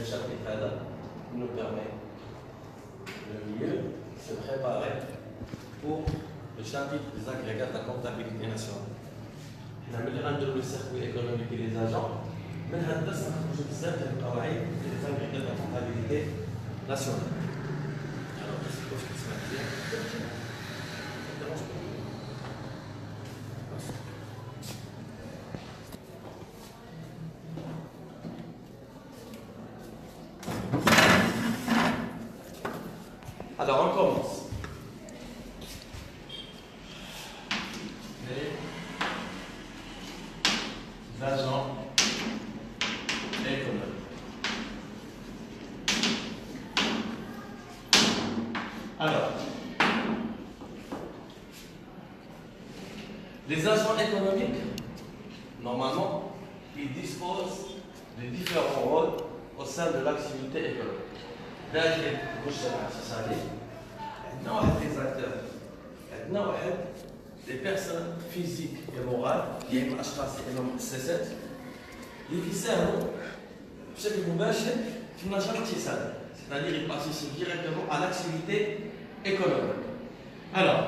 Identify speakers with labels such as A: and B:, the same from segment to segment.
A: chapitre nous permet de mieux se préparer pour le chapitre des agrégats de la comptabilité nationale. On a mis le circuit économique et les agents, mais on a mis le travail des agrégats de la comptabilité nationale. Alors, qu'est-ce qu'il faut que ça me dise? Alors, on commence. Les agents économiques. Alors, les agents économiques, normalement, ils disposent de différents rôles au sein de l'activité économique. داخل المجتمع الاقتصادي عندنا واحد لي زاكتور عندنا واحد لي بيرسون فيزيك اي مورال يا اما اشخاص يا اما مؤسسات اللي كيساهموا بشكل مباشر في النشاط الاقتصادي c'est-à-dire ils participent directement à l'activité économique. Alors,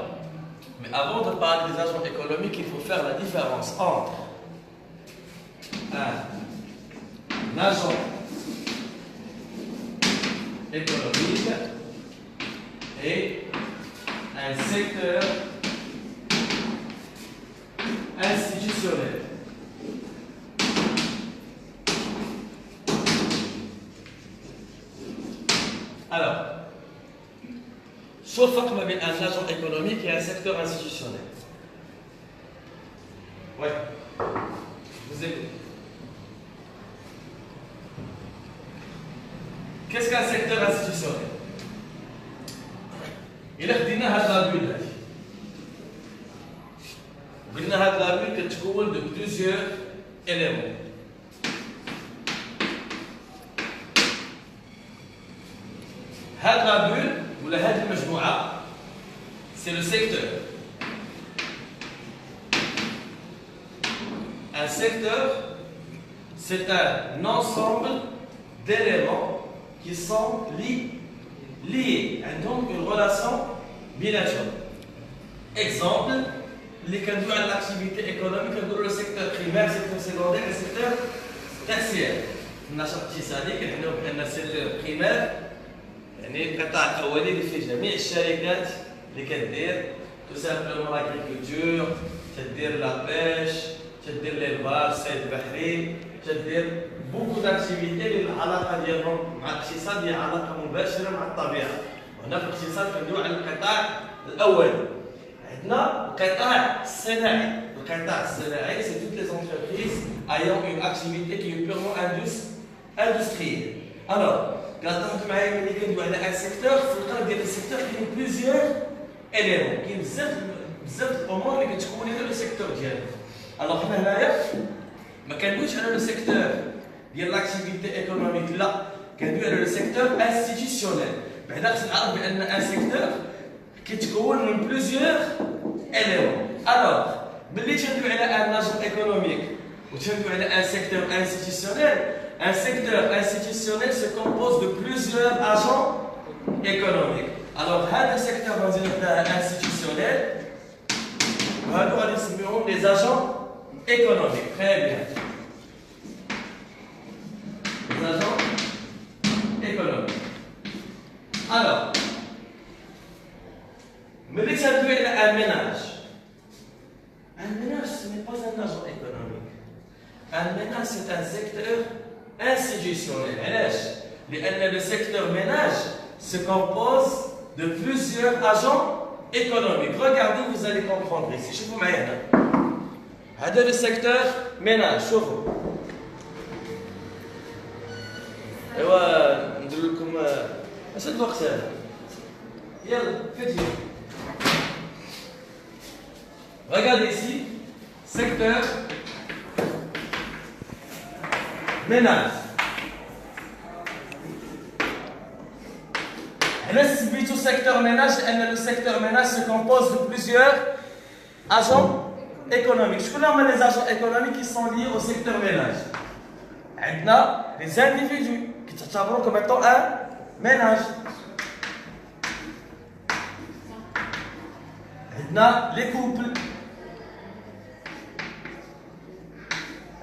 A: mais avant de parler des agents économiques, il faut faire la différence entre un agent économique et un secteur institutionnel. Alors, sauf que un agent économique et un secteur institutionnel. Oui, je vous écoute. Qu'est-ce qu'un secteur institutionnel? Il a dit هاد bulle. قلنا هاد la bulle كتكون de plusieurs éléments. هاد la bulle ولا هاد المجموعة c'est le secteur. Un secteur c'est un ensemble d'éléments qui sont liés, donc une relation bilaterale. Exemple, les candidates à l'activité économique, le secteur primaire, le secteur secondaire et le secteur tertiaire. Dans le secteur primaire, القطاع الأولي اللي فيه جميع الشركات اللي كدير tout simplement l'agriculture, تدير la pêche, تدير l'élevage, الصيد البحري, تدير beaucoup d'activités اللي العلاقه ديالهم مع الاقتصاد هي علاقه مباشره مع الطبيعه. وهنا في الاقتصاد كندويو على القطاع الاولي. عندنا القطاع الصناعي. القطاع الصناعي c'est toutes les entreprises ayant une activité qui est purement industrielle. Alors, كتلاحظوا معايا ملي كندويو على ان سيكتور في القلب ديال السيكتور كاين بليزيور اليمون، كاين بزاف الامور اللي كتكون لنا لو سيكتور ديالنا. الوغ حنا هنايا ما كندويوش على لو سيكتور ديال لاكتيفيتي ايكونوميك، لا كندوي على لو سيكتور انستيتيسيونيل. بعدا خصنا نعرف بان ان سيكتور كيتكون من بليزيور اليمون. الوغ ملي تندوي على ان اجون ايكونوميك وتندوي على ان سيكتور انستيتيسيونيل، un secteur institutionnel se compose de plusieurs agents économiques. Alors, هذا secteur institutionnel, nous les agents économiques. Très bien. Les agents économiques. Alors, mais les un ménage. Un ménage, ce n'est pas un agent économique. Un ménage, c'est un secteur institutionnel. لأن le secteur ménage se compose de plusieurs agents économiques. Regardez, vous allez comprendre ici. شوفوا معايا هنا. هذا le secteur ménage. شوفوا. ايوا ندير لكم اش الوقت هذا؟ يلا فيديو. Regardez ici, secteur ménage. هنا سميتو secteur ménage لأن le secteur ménage se compose de plusieurs agents économiques. شكون هما les agents économiques qui sont liés au secteur ménage؟ عندنا les individus qui كتعتبروا كوم ايتون ان ميناج. عندنا لي كوبل،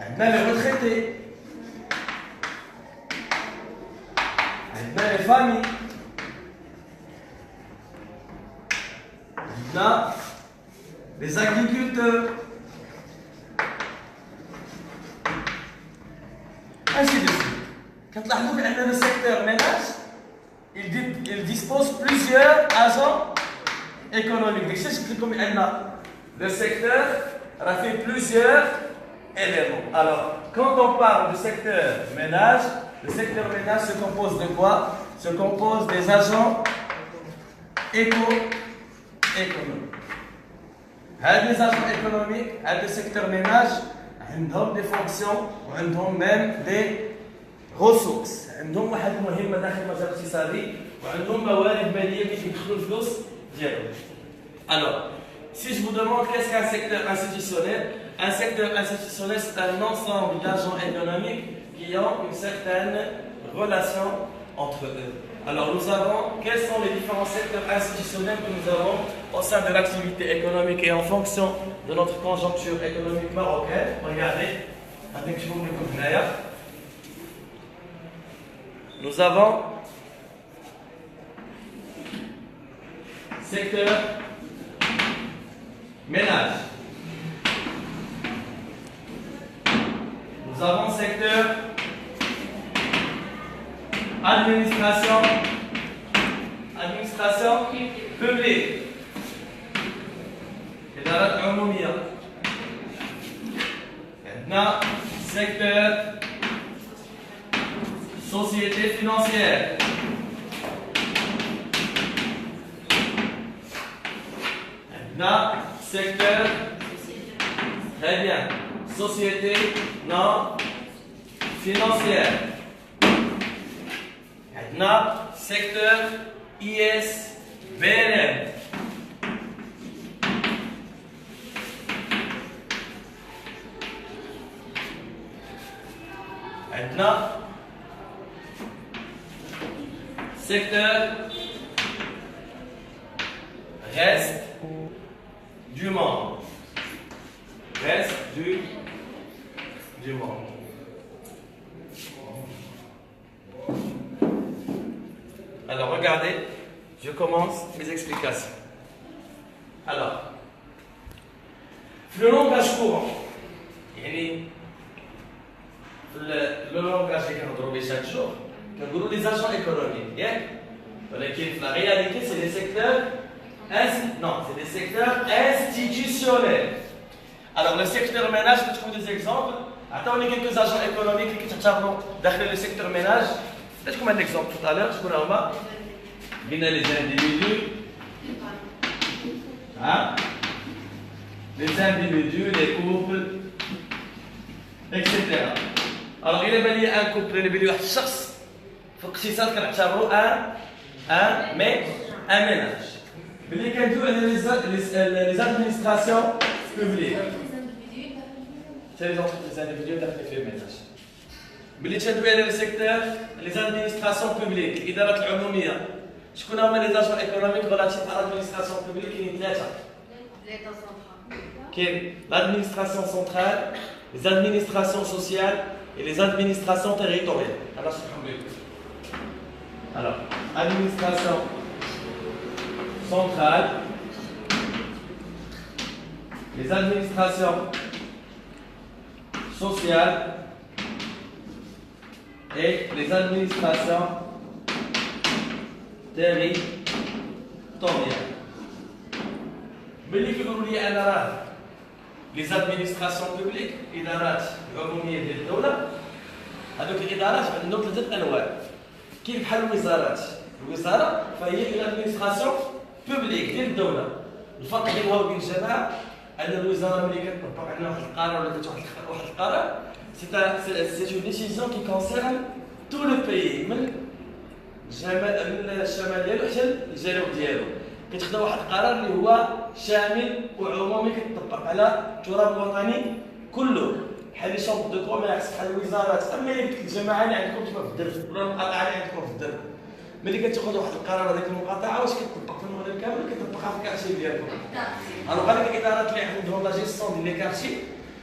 A: عندنا لي روتريتي، عندنا لي فامي، عندنا les agriculteurs, ainsi de suite. Quand le secteur ménage, il dispose plusieurs agents économiques. Le secteur a fait plusieurs éléments. Alors, quand on parle du secteur ménage, le secteur ménage se compose de quoi? Se compose des agents économiques. Les agents économiques, le secteur ménage, ont des fonctions ou même des ressources. عندهم واحد المهمة داخل المجال الاقتصادي وعندهم موارد مالية كيف يدخلوا الفلوس ديالهم. Alors, si je vous demande qu'est-ce qu'un secteur institutionnel, un secteur institutionnel c'est un ensemble d'agents économiques qui ont une certaine relation entre eux. Alors nous avons, quels sont les différents secteurs institutionnels que nous avons au sein de l'activité économique et en fonction de notre conjoncture économique marocaine. Regardez, avec vous le gouvernail. Nous avons secteur ménage. Nous avons secteur administration publique. إدارات عمومية. عندنا secteur société financière. عندنا secteur très bien société non financière. عندنا secteur ISBN. عندنا secteur reste du monde. Reste du monde. Alors regardez, je commence mes explications. Alors, le langage courant, le langage qu'on trouve chaque jour, qu'on les agents économiques, mais la réalité c'est des secteurs c'est des secteurs institutionnels. Alors le secteur ménage, je trouve des exemples. Attendez quelques agents économiques qui sont dans le secteur ménage. Je vous un exemple tout à l'heure. Je vous les individus, les individus, les couples, etc. Alors il y a un couple, il y a un شخص في الاقتصاد كنعتبروا un ménage. ملي كندويو على les administrations publiques. C'est les entreprises individuelles داخل في الميناج. ملي تندوي على السيكتور les administrations publiques الادارات العموميه. شكون هما لي زاجون ايكونوميك ريلاتيف على l'administration publique كاينين ثلاثه. كاين l'administration centrale, les administrations sociales et les administrations territoriales. Alors, administration centrale, les administrations sociales et les administrations territoriales. Les administrations publiques, إدارات عمومية ديال الدولة، هذوك الإدارات عندهم ثلاثة أنواع. كاين بحال الوزارات، الوزارة فهي الادمنستراسيون بوبليك ديال الدولة. الفرق بينها وبين الجماعة أن الوزارة ملي كتطبق عندنا واحد القرار ولا كتاخذ واحد القرار، سي اون ديسيزيون كي كونسيرن تو لو بيي من الشمال ديالو حتى الجنوب ديالو. كتاخذ واحد القرار اللي هو شامل وعمومي كيطبق على التراب الوطني كله. بحال لي شامبر دو كوميرس بحال الوزارات اما الجماعه اللي عندكم كيما في الدرب ولا المقاطعه اللي عندكم في الدرب ملي كتاخذ واحد القرار هذيك المقاطعه واش كتطبق في المغرب كامل كتطبقها في الكارتي ديالكم الوغ هذيك الادارات اللي عندهم لا جيستيون ديال لي كارتي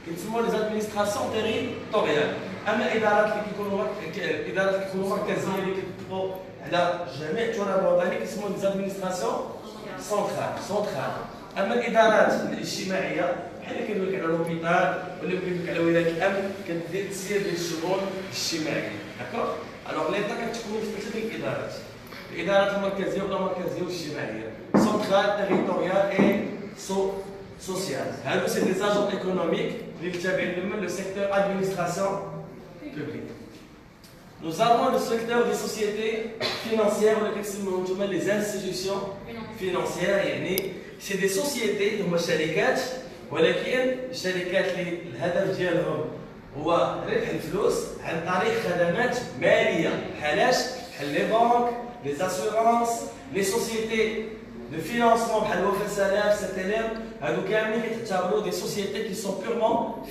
A: كيتسموا لي زادمينستراسيون تيريتوريال اما الادارات اللي كيكونوا مركزيه اللي كيطبقوا على جميع التراب الوطني كيسموا لي زادمينستراسيون سونترال اما الادارات الاجتماعيه بحال اللي كندوي لك على لوبيتال ولا كندوي لك على ولايه الامن كدير تسيير ديال الشؤون الاجتماعيه داكوغ الوغ ليطا كتكون في ثلاثه ديال الادارات الادارات المركزيه ولا المركزيه والاجتماعيه سونترال تيريتوريال اي سوسيال هادو سي دي اجون ايكونوميك اللي تابعين من لو سيكتور ادمينستراسيون publique. Nous avons le secteur des sociétés financières ou les institutions financières يعني c'est des sociétés هما شركات ولكن الشركات اللي الهدف ديالهم هو ربح الفلوس عن طريق خدمات ماليه بحالاش بحال لي بانك لي اسيورونس لي سوسيتي de financement بحال وفاء سلام ستلام هادو كاملين كيتعتبروا دي سوسيتي qui sont purement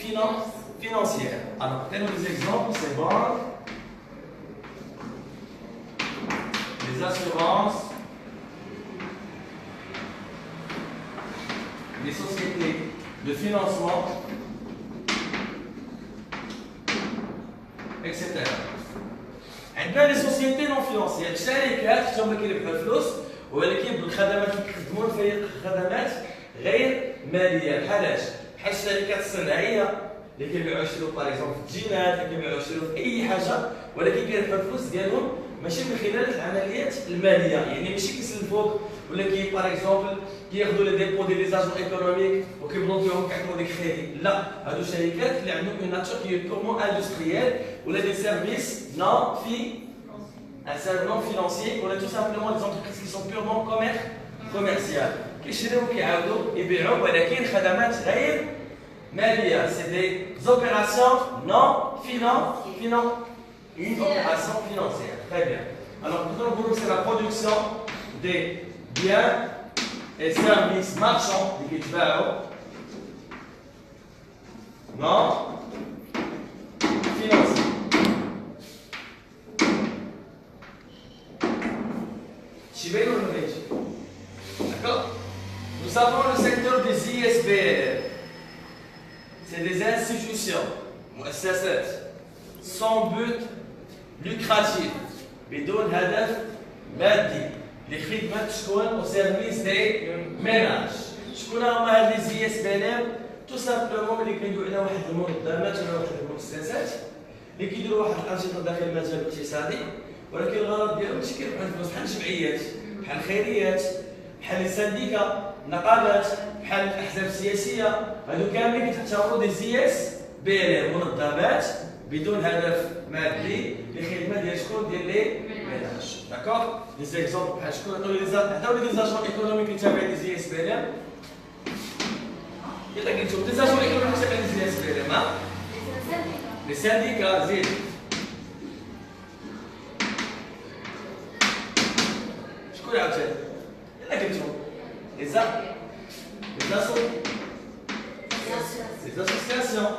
A: financières. Alors prenons des exemples, c'est banques, les assurances, les sociétés de financement, etc. عندنا لي سوسيتي نون فينانسيير الشركات حتى هما كيربحوا الفلوس ولكن بالخدمات اللي كيخدموا في خدمات غير ماليه بحالاش بحال الشركات الصناعيه اللي كيبيعوا يشريو باغ اكزومبل في الجينات اللي كيبيعوا يشريو في اي حاجه ولكن كيربحوا الفلوس ديالهم ماشي من خلال العمليات الماليه يعني ماشي كيسلفوك ولا باغ اكزومبل كياخذوا لي ديبو ديال لي زاجون ايكونوميك وكيبلوكيوهم كيعطيو ديك كريدي لا هادو شركات اللي عندهم اون ناتور كي بورمون اندستريال ولا دي سيرفيس نون un service non financier on a tout simplement des entreprises qui sont purement commerciales كيشريو كيعاودوا يبيعوا ولكن خدمات غير ماليه c'est des opérations non une opération financière très bien alors nous allons c'est la production des biens et services marchands اللي كيتباعوا non financiers. D'accord? Nous avons le secteur des ISBR. C'est des institutions, sans but lucratif, بدون هدف مادي لخدمة شكون au service des ménages. شكون هما هاد لي ISBR؟ tout simplement اللي كيديروا على واحد المنظمات ولا واحد المؤسسات اللي كيديروا واحد الأنشطة داخل المجال الاقتصادي ولكن الغرض ديالهم ماشي كيربحوا الفلوس بحال الجمعيات بحال الخيريات بحال السنديكا النقابات بحال الاحزاب السياسيه هادو كاملين كيتعتبروا دي زي اس بي ال منظمات بدون هدف مادي لخدمه ديال شكون ديال لي ميناج داكوغ دي زيكزومبل بحال شكون عطاو لي زاجون ايكونوميك اللي تابعين لي زي اس بي ال يلا قلتو دي زاجون ايكونوميك تابعين لي زي اس بي ال ها لي سنديكا زيد شكون عاوتاني يلا قلتو les associations,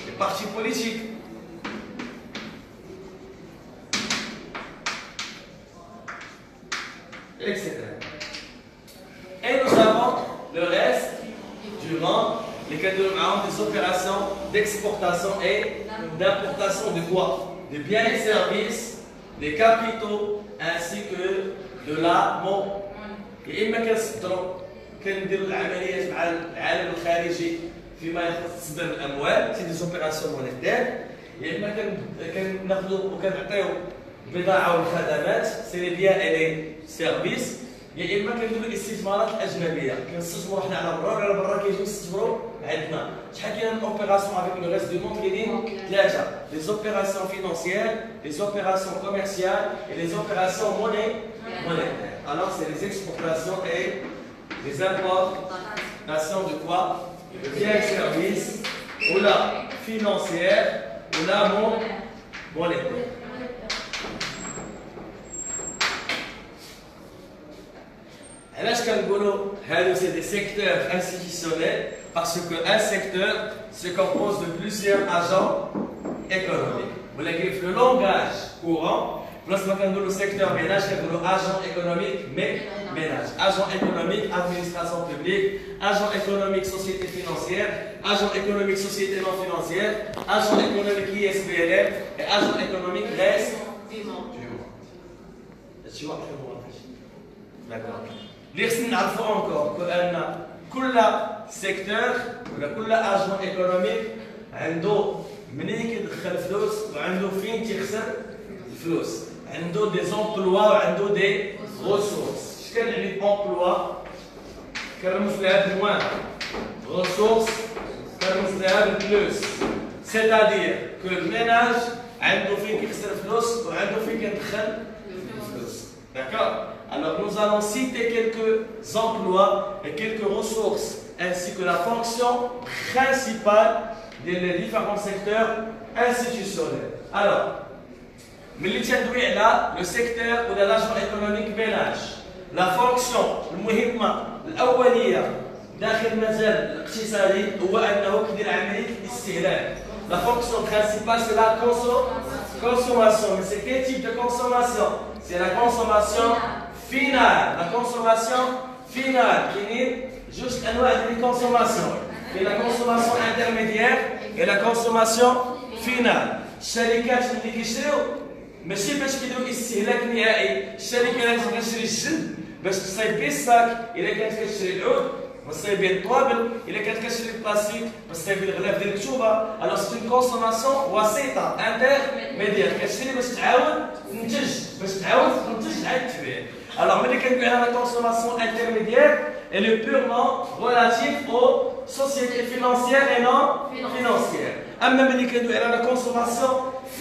A: les partis politiques, etc. Et nous avons le reste du monde, lesquels nous avons des opérations d'exportation et d'importation de quoi? De biens et services, des capitaux ainsi que de la monnaie. يا اما كنصدروا كنديروا العمليات مع العالم الخارجي فيما يخص تصدير الاموال سي دي زوبيراسيون مونيتير يا اما كناخذوا وكنعطيو البضاعه والخدمات سي لي بيان اي لي سيرفيس يا اما كنديروا الاستثمارات الاجنبيه كنستثمروا حنا على برا ولا برا كيجيو يستثمروا عندنا شحال كاين من اوبيراسيون افيك لو ريست دو موند كاينين ثلاثه لي زوبيراسيون فينانسيير لي زوبيراسيون كوميرسيال اي لي زوبيراسيون monétaires. Alors, c'est les exportations et les importations de quoi? De biens et services, ou la financière, ou la monétaire. علاش كنقولوا هادو سي دي سيكتور انستيتيسيونيل Parce qu'un secteur se compose de plusieurs agents économiques. Vous l'avez vu, le langage courant, lorsqu'on parle du secteur ménage, c'est agent économique, ménage. Agent économique, administration publique, agent économique, société financière, agent économique, société non financière, agent économique ISBLM et agent économique reste du monde. D'accord. L'IRSN نعرفوا encore que كل secteur ولا كل agent économique عنده منين كيدخل فلوس وعنده فين تيخسر الفلوس. عنده des emplois وعنده des ressources. اش كنعني emploi كنرمز لها بموان ressources كنرمز لها بالبلوس. c'est-à-dire que le ménage عنده فين كيخسر فلوس وعنده فين كيدخل الفلوس. D'accord? Alors nous allons citer quelques emplois et quelques ressources ainsi que la fonction principale des différents secteurs institutionnels. Alors, le secteur ou l'agent économique ménage, la fonction المهمة الأولية داخل المجال الاقتصادي هو أنه كيدير عملية الاستهلاك. La fonction principale c'est la consommation. Mais c'est quel type de consommation? C'est la consommation finale. La consommation finale qui est juste un noyau de consommation. Et la consommation intermédiaire et la consommation finale. الشركات اللي كيشريو ماشي باش كيديروا استهلاك نهائي. الشركه اللي كتشري الجلد باش تصايب به الساك الا كانت كتشري العود تصايب به الطوابل الا كانت كتشري البلاستيك باش تصايب به الغلاف ديال الكتوبه. الوغ سي اون كونسوماسيون وسيطه انترميديير كتشري باش تعاود تنتج عاد تبيع. Alors, mais quand on a la consommation intermédiaire, elle est purement relative aux sociétés financières et non financières. أما ملي كندوي على la consommation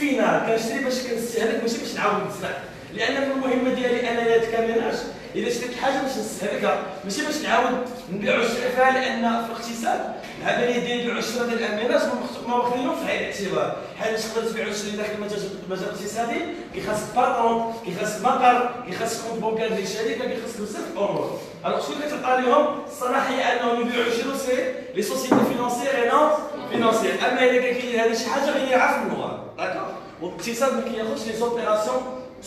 A: finale كنشري باش كنستهلك ماشي باش نعاود نتباع. لأن المهمة ديالي أنا كمناج إذا شريت حاجة باش نستهلكها ماشي باش نعاود نبيع ونشري فيها. لأن في الاقتصاد العملية ديال البيع والشراء ديال الميراث ما واخدينهم في عين الاعتبار. حيت باش تقدر تبيع وتشري داخل المجال الاقتصادي كيخاصك باترون، كيخاصك مقر، كيخاصك كونت بونكار ديال الشركة، كيخاصك بزاف د الأمور. ألوغ شنو كتعطى لهم الصلاحية أنهم يبيعوا ويشريو سي لي سوسيتي فينونسيير اي نون فينونسيير. أما إذا كان كاين هذا شي حاجة غير عارف النوار. داكوغ. والاقتصاد ما كياخذش لي زوبيراسيون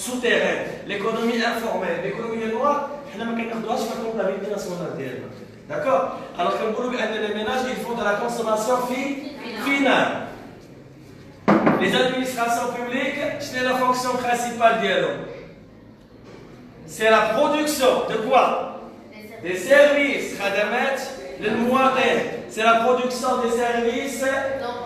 A: souterrain, l'économie informelle, l'économie noire, حنا ما كناخذوهاش في الكونتابيلتي ناسيونال ديالنا. داكور؟ alors كنقولوا بان les ménages ils font de la consommation finale. Les administrations publiques, شنو هي la fonction principale ديالهم؟ c'est la production de quoi? Des services خدمات للمواطن. c'est la production des services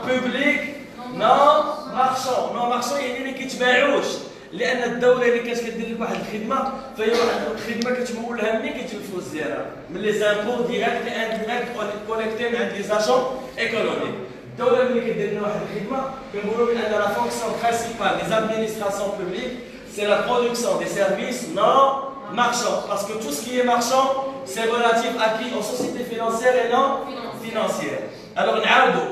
A: publics non marchands يعني ما كيتباعوش. لأن الدولة اللي كتدير لك واحد الخدمة فهي واحد الخدمة كتمولها منين كيجيب الفلوس ديالها؟ من لي زامبو ديريكت اي انديريكت كوليكتي من عند لي زاجون ايكونوميك. الدولة اللي كدير لنا واحد الخدمة كنقولوا بأن لا فونكسيون برينسيبال des administrations publiques c'est la production des services non marchands. Parce que tout ce qui est marchand c'est relatif à qui? Aux sociétés financières et non financières. Alors نعاودوا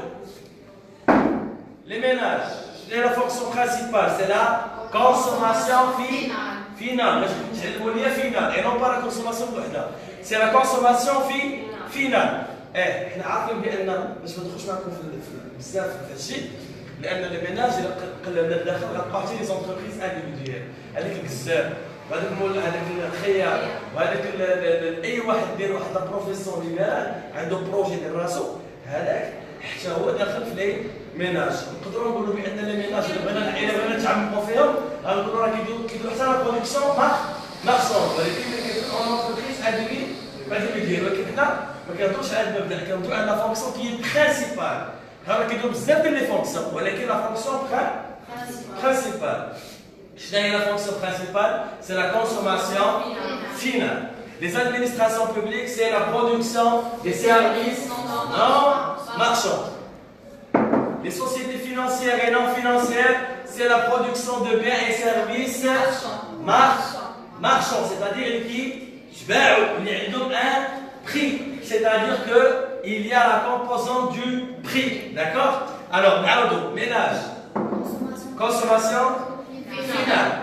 A: les ménages, la fonction principale c'est la consommation finale. Et non pas la consommation وحده. C'est la consommation finale. حنا عارفين بان باش ما ندخلش معكم بزاف في هذا الشيء لان الميناج قلنا الداخل غتبقى حتى لي زونتربريز انديفيديوال. هذاك الكزاب وهذاك المول هذاك الخيار وهذاك اي واحد دير واحد بروفيسيون ليبرال عنده بروجي ديال راسو هذاك حتى هو داخل في لي ميناج. نقدروا نقولوا بان لي ميناج الا بغينا نتعمقوا فيهم غنقولوا راه كيديروا حتى لا برودكسيون مارشون ولكن ملي كيكون اونتربريز انديفيديوال. ولكن حنا ما كنهضروش على المبدا كنهضروا على لا فونكسيون كي برينسيبال. راه كيديروا بزاف ديال لي فونكسيون ولكن لا فونكسيون برينسيبال. شنو هي لا فونكسيون برينسيبال؟ سي لا كونسوماسيون finale. Les administrations publiques, c'est la production des services non marchands. Les sociétés financières et non financières, c'est la production de biens et services marchands, c'est-à-dire qui ont un prix, c'est-à-dire qu'il y a la composante du prix, d'accord? Alors, ménage, consommation finale.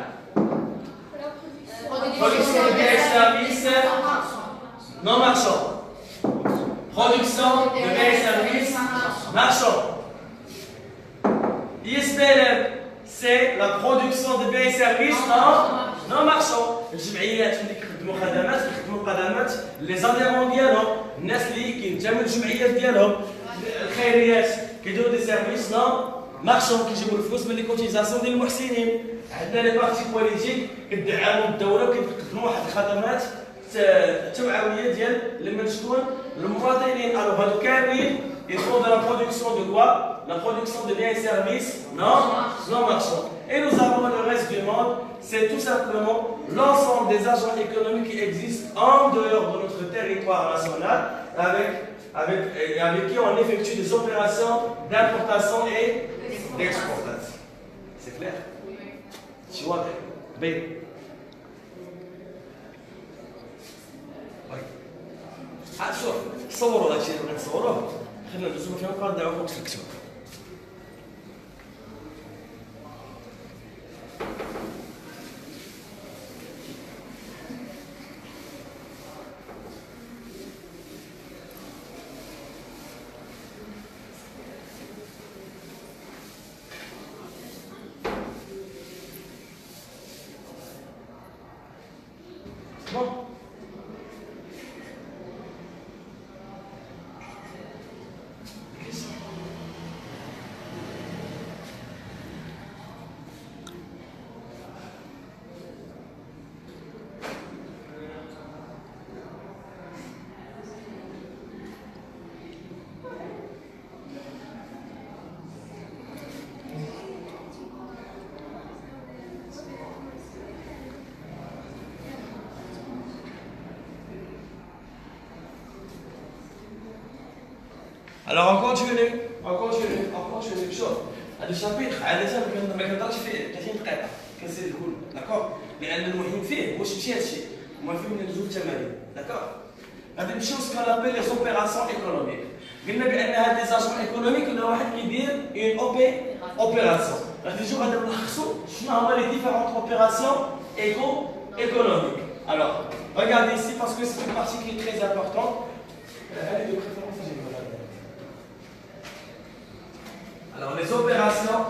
A: Production de biens et services non marchands. Production de biens et services marchands. ISBLM, c'est la production de biens et services non marchands. الجمعيات اللي كيخدموا خدمات les adhérents ديالهم الناس اللي كينتموا للجمعيات ديالهم الخيريات كيديروا دي سيرفيس نون مارشون كيجيبوا الفلوس من لي كوتيزاسيون ديال المحسنين. عندنا لي بارتي بوليتيك كيدعموا الدوله وكيقدموا واحد الخدمات توعويه ديال لمن شكون المواطنين. الوغ هادو كاملين ils font de la production de quoi? La production de biens et services non marchands. Et nous avons le reste du monde, c'est tout simplement l'ensemble des agents économiques qui existent en dehors de notre territoire national avec qui on effectue des opérations d'importation et d'exportation. C'est clair? Tu vois bien. شوف صوروا هادشي اللي بغيت نصوروه خلينا ندوزو فيها ونبقاو ندعو فوق الكتب. Bon. Alors on continue. شوف هذا الشابيتر عادة ما كنهضرش فيه 30 دقيقة كنسير الكل داكور لأن المهم فيه واش ماشي هادشي هما فيه من ندوزو التمارين داكور. غادي نمشيو سكون ابيل لي زوبيراسيون ايكونوميك. قلنا بأن هاد لي زاجون ايكونوميك ولا واحد كيدير اون اوبيراسيون. غادي نجيو غادي نلخصو شنو هما لي ديفيرونت اوبيراسيون économiques. Alors regardez ici parce que c'est une partie qui est très importante. Elle est de préférence générale. Alors les opérations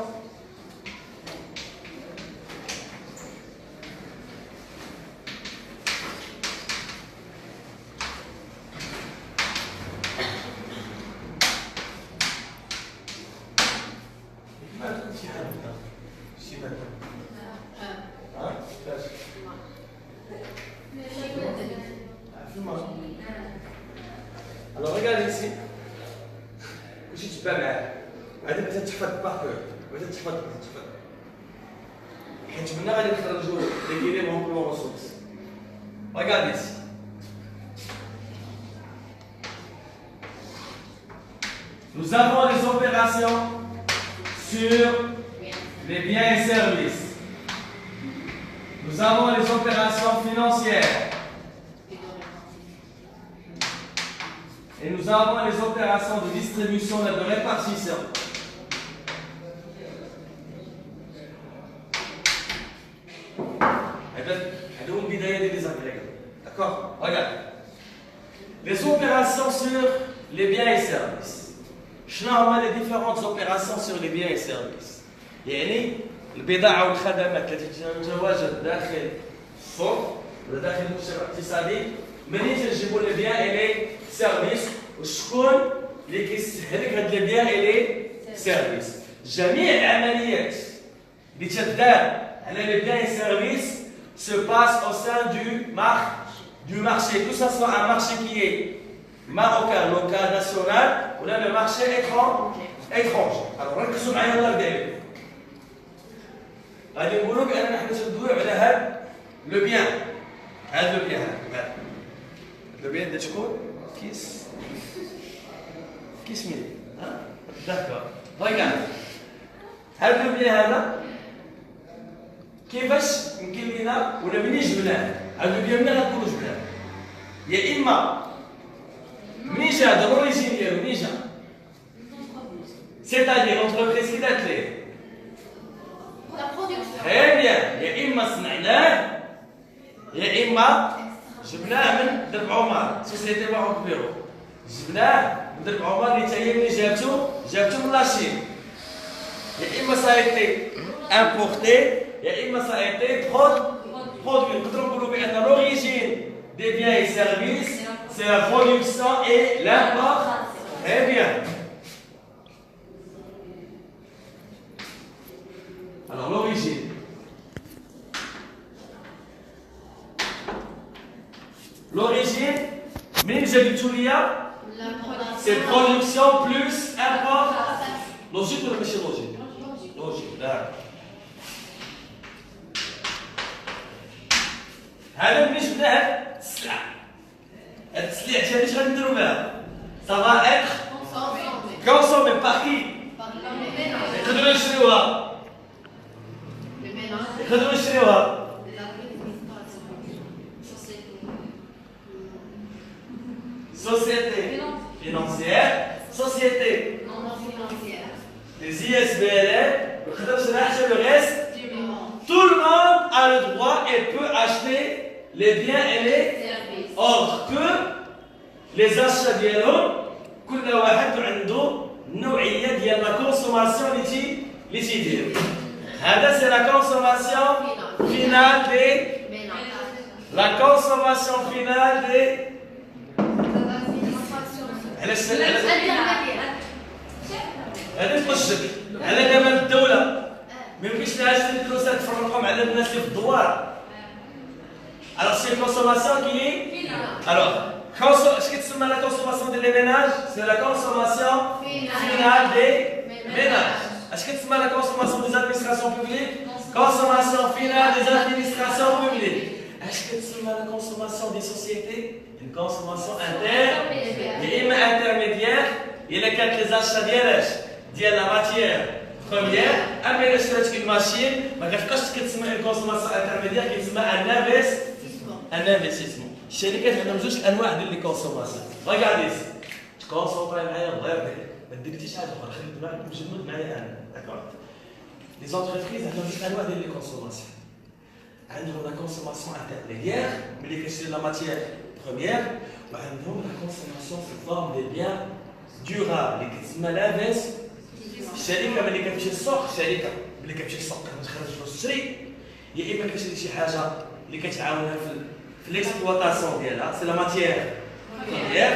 A: alors regardez ici وش تبع معاه هذا باش تحفظ باركور باش تحفظ حيت منا غادي نخرجوا ليكيليبر بلون ريسورس. regardez ici nous avons les opérations sur les biens et services. Nous avons les opérations financières. Et nous avons les opérations de distribution et de répartition. D'accord? Regarde. Les opérations sur les biens et services. شنو هما les différentes opérations sur les biens et services؟ يعني البضاعة والخدمات التي تتواجد داخل السوق ولا داخل المجتمع الاقتصادي منين تنجيبوا لي بيان اي لي سيرفيس وشكون اللي كيستهلك هاد لي بيان اي لي سيرفيس. جميع العمليات اللي تدار على لي بيان اي سيرفيس se passe au sein du marché, que ce soit un marché qui est marocain, local, national ou là le marché étranger. Alors ركزوا معايا الله يبارك. غادي نقولوا بان حنا تندويو على هاد لو بيان. هاد لو بيان لو بيان ديال شكون؟ كيس مين؟ ها؟ داكور. ريغارد. هاد لو بيان هذا كيفاش يمكن لينا ولا منين جبناه؟ هاد لو بيان منين غنكونوا جبناه؟ يا اما منين جا هذا لوريجين ديالو منين جا؟ سيتادير اونتربريز كي دارت ليه؟ très bien. يا إما صنعناه يا إما جبناه من درب عمر سوسيتي ماروك بيرو جبناه مدرب عمر اللي تاهي ملي جابتو من لاشين. يا اما ça a été importé يا اما ça a été produit. نقدروا نقولوا بان l'origine des biens et services c'est la production et l'import. Très bien. Alors l'origine. L'origine, même j'ai dit Julia, c'est production plus import. Logique ou pas logique? Logique, d'accord. هذا ملي جبناه السلعة. هاد السلعة هادي اش غادي نديرو بها؟ Ça va être consommé par qui? يقدروا يشريوها. يقدروا يشريوها. Société financière, société
B: non financière.
A: Les ISBN, le reste, tout le monde a le droit et peut acheter les biens et les
B: Service.
A: Or que les achats ديالهم كل واحد عنده نوعية ديال لا كونسوماسيون اللي تيدير. هذا سي لا كونسوماسيون فينال دي لا كونسوماسيون فينال دي هذا تقشك على جمال الدولة ما يمكنش لها تشري الفلوسات تفرقهم على الناس اللي في الدوار. Alors c'est une consommation qui est alors ce qui تسمى la consommation des ménages c'est la consommation finale des ménages. Est-ce que تسمى la consommation des administrations publiques consommation finale des administrations publiques. Est-ce que تسمى la consommation des sociétés une consommation intermédiaire il y a les achats ديال la matière première اما الا شريت une machine ما كتبقاش كتسمى une consommation intermédiaire كيتسمى un investissement. الشركات عندهم جوج انواع ديال لي كونسوماسيون. ريغاردي تكونسومبري معايا الله يرضيك ما ديريش حاجه اخرى خليك معايا مجمد معايا انا داكور. لي زونتربريز عندهم جوج انواع ديال لي كونسوماسيون. عندهم لا كونسوماسيون انترميديير ملي كتشري لا ماتيير بروميير وعندهم لا كونسوماسيون في فورم دي بيان ديورابل اللي كتسمى لافيس. الشركه ملي كتمشي للسوق الشركه ملي كتمشي للسوق كتخرج فلوس تشري يا اما كتشري شي حاجه اللي كتعاونها في ليكسبلوطاسيون ديالها سي لا ماتيير بروميير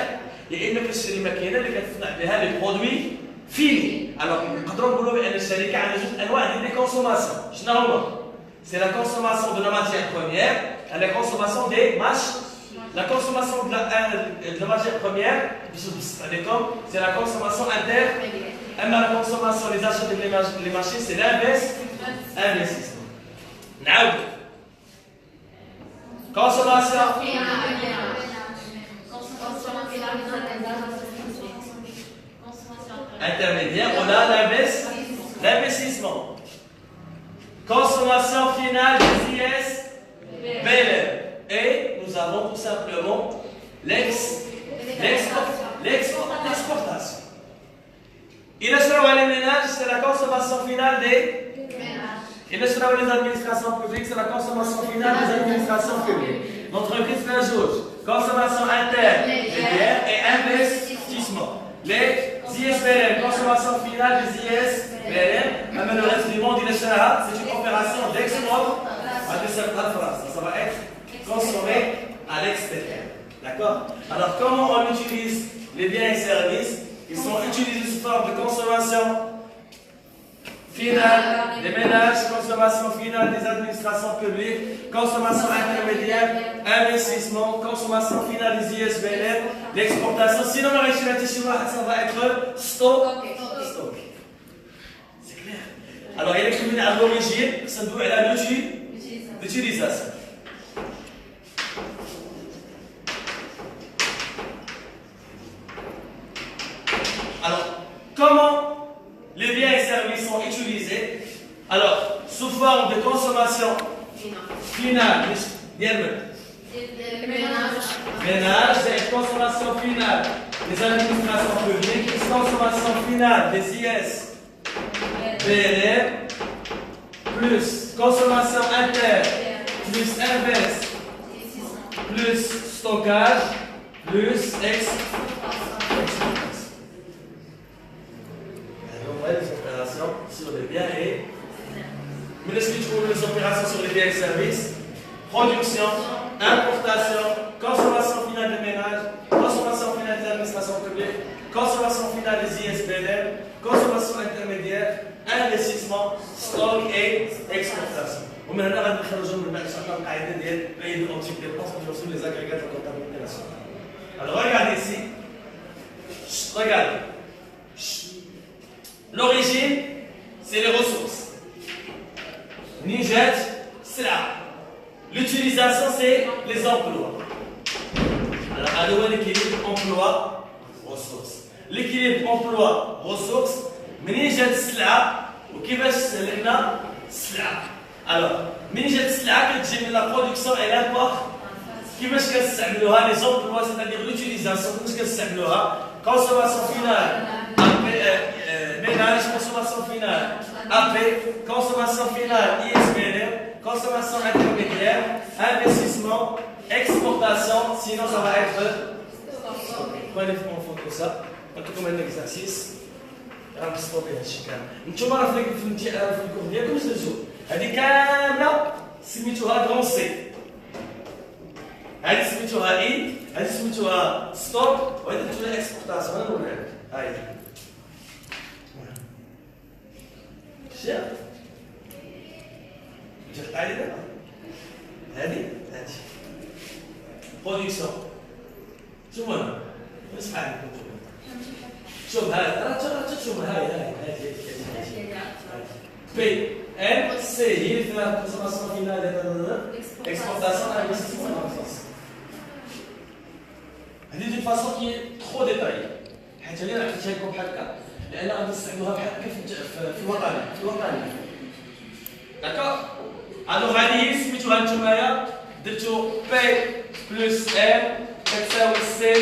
A: يا اما كتشري ماكينه اللي كتصنع بها لي برودوي فيني. الوغ نقدروا نقولوا بان الشركه عندها جوج انواع ديال لي كونسوماسيون. شنو هما؟ سي لا كونسوماسيون دو لا ماتيير بروميير et la consommation des machines. La consommation de la matière première, c'est la consommation intermédiaire. La consommation, les achats des machines, c'est l'investissement. Consommation intermédiaire, on a l'investissement. Consommation finale des ISBN. Et nous avons tout simplement l'exportation. Il est sur les ménages, c'est la consommation finale des ménages. Il est sur les administrations publiques, c'est la consommation finale des administrations publiques. L'entreprise fait un jour, consommation intermédiaire et investissement. Les ISBN, consommation finale des ISBN, même le reste du monde, il est sur c'est une opération d'export à de France. Ça va être consommé à l'extérieur. D'accord? Alors, comment on utilise les biens et services? Ils sont utilisés sous forme de consommation finale des ménages, consommation finale des administrations publiques, consommation intermédiaire, investissement, consommation finale des ISBN, l'exportation. Sinon, on ça va être stock. C'est clair? Alors, il est écrit à l'origine, ça doit être l'utilisation. Alors, comment les biens et services sont utilisés? Alors, sous forme de consommation finale, ménage, c'est consommation finale des administrations publiques, consommation finale des ISBN, plus consommation interne, plus invest, plus stockage, plus exportation. exportation. Alors, on va les opérations sur les biens et. Mais est-ce que tu trouves les opérations sur les biens et services? Production, importation, consommation finale des ménages, consommation finale des administrations publiques, consommation finale des ISBN, consommation intermédiaire, investissement, stock et exportation. ومن هنا غادي نخرجوا من بعد ان شاء الله القاعده ديال بين الاونتيك ديبونس sur les agrégats de la comptabilité nationale. Alors regardez ici. Regardez. L'origine, c'est les ressources. Nijet, c'est là. L'utilisation, c'est les emplois. Alors, à l'équilibre emploi-ressources. L'équilibre emploi-ressources, Nijet, c'est là. Ou qui va se là, c'est là. Alors, Nijet, c'est là que j'ai mis la production et l'import. Qui va se les emplois, c'est-à-dire l'utilisation, tout ce que c'est consommation finale, ménage, consommation finale, AP, consommation finale, ISBN, consommation intermédiaire, investissement, exportation, sinon ça va être. Prenez en photo ça, comme un exercice. انتم راه في الكور ديالكم سلسوا هذه كامله سميتوها درون سي هذه سميتوها اي هذه سميتوها ستوب وهذه سميتوها اكسبورتاسيون انا نوريها لك هاي شاف جات علي دابا هذه برودكسيون شوف هنا اسمع لكم شوف هذا راه تشوف هاي بي ام سي هي اللي فيها الكونسوماسيون فينال اكسبورتاسيون انفستيسمون هذه دي فاسون كي ترو ديتاي حيت انا عطيتها لكم بحال هكا لان غادي نستعملوها بحال هكا في الوطني داكور الوغ هذه هي سميتوها نتومايا درتو بي بلس ام تساوي سي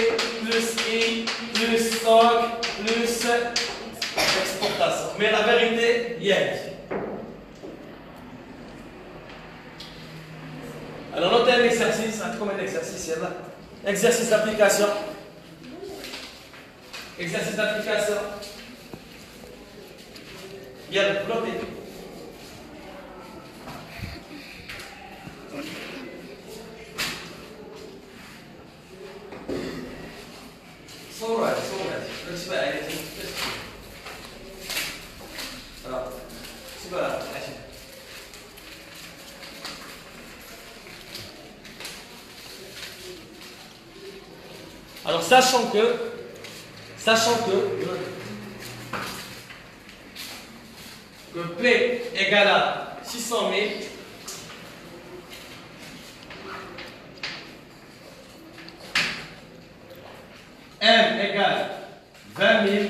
A: بلس اي بلس ستوك بلس exportation. Mais la vérité, hier. Alors, notez un exercice, comme un exercice, là. Exercice d'application. Exercice d'application. Bien, notez. Alors, sachant que P égale à 600 000, M égale 20 000,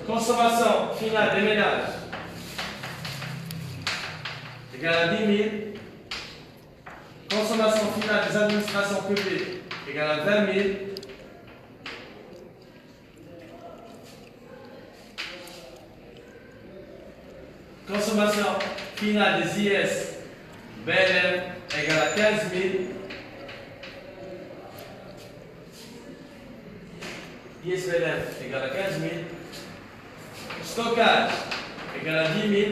A: consommation finale des ménages égale à 10 000, consommation finale des administrations publiques égale à 20 000, consommation finale des IS BLM égale à 15 000, IS BLM égale à 15 000, stockage égale à 10 000,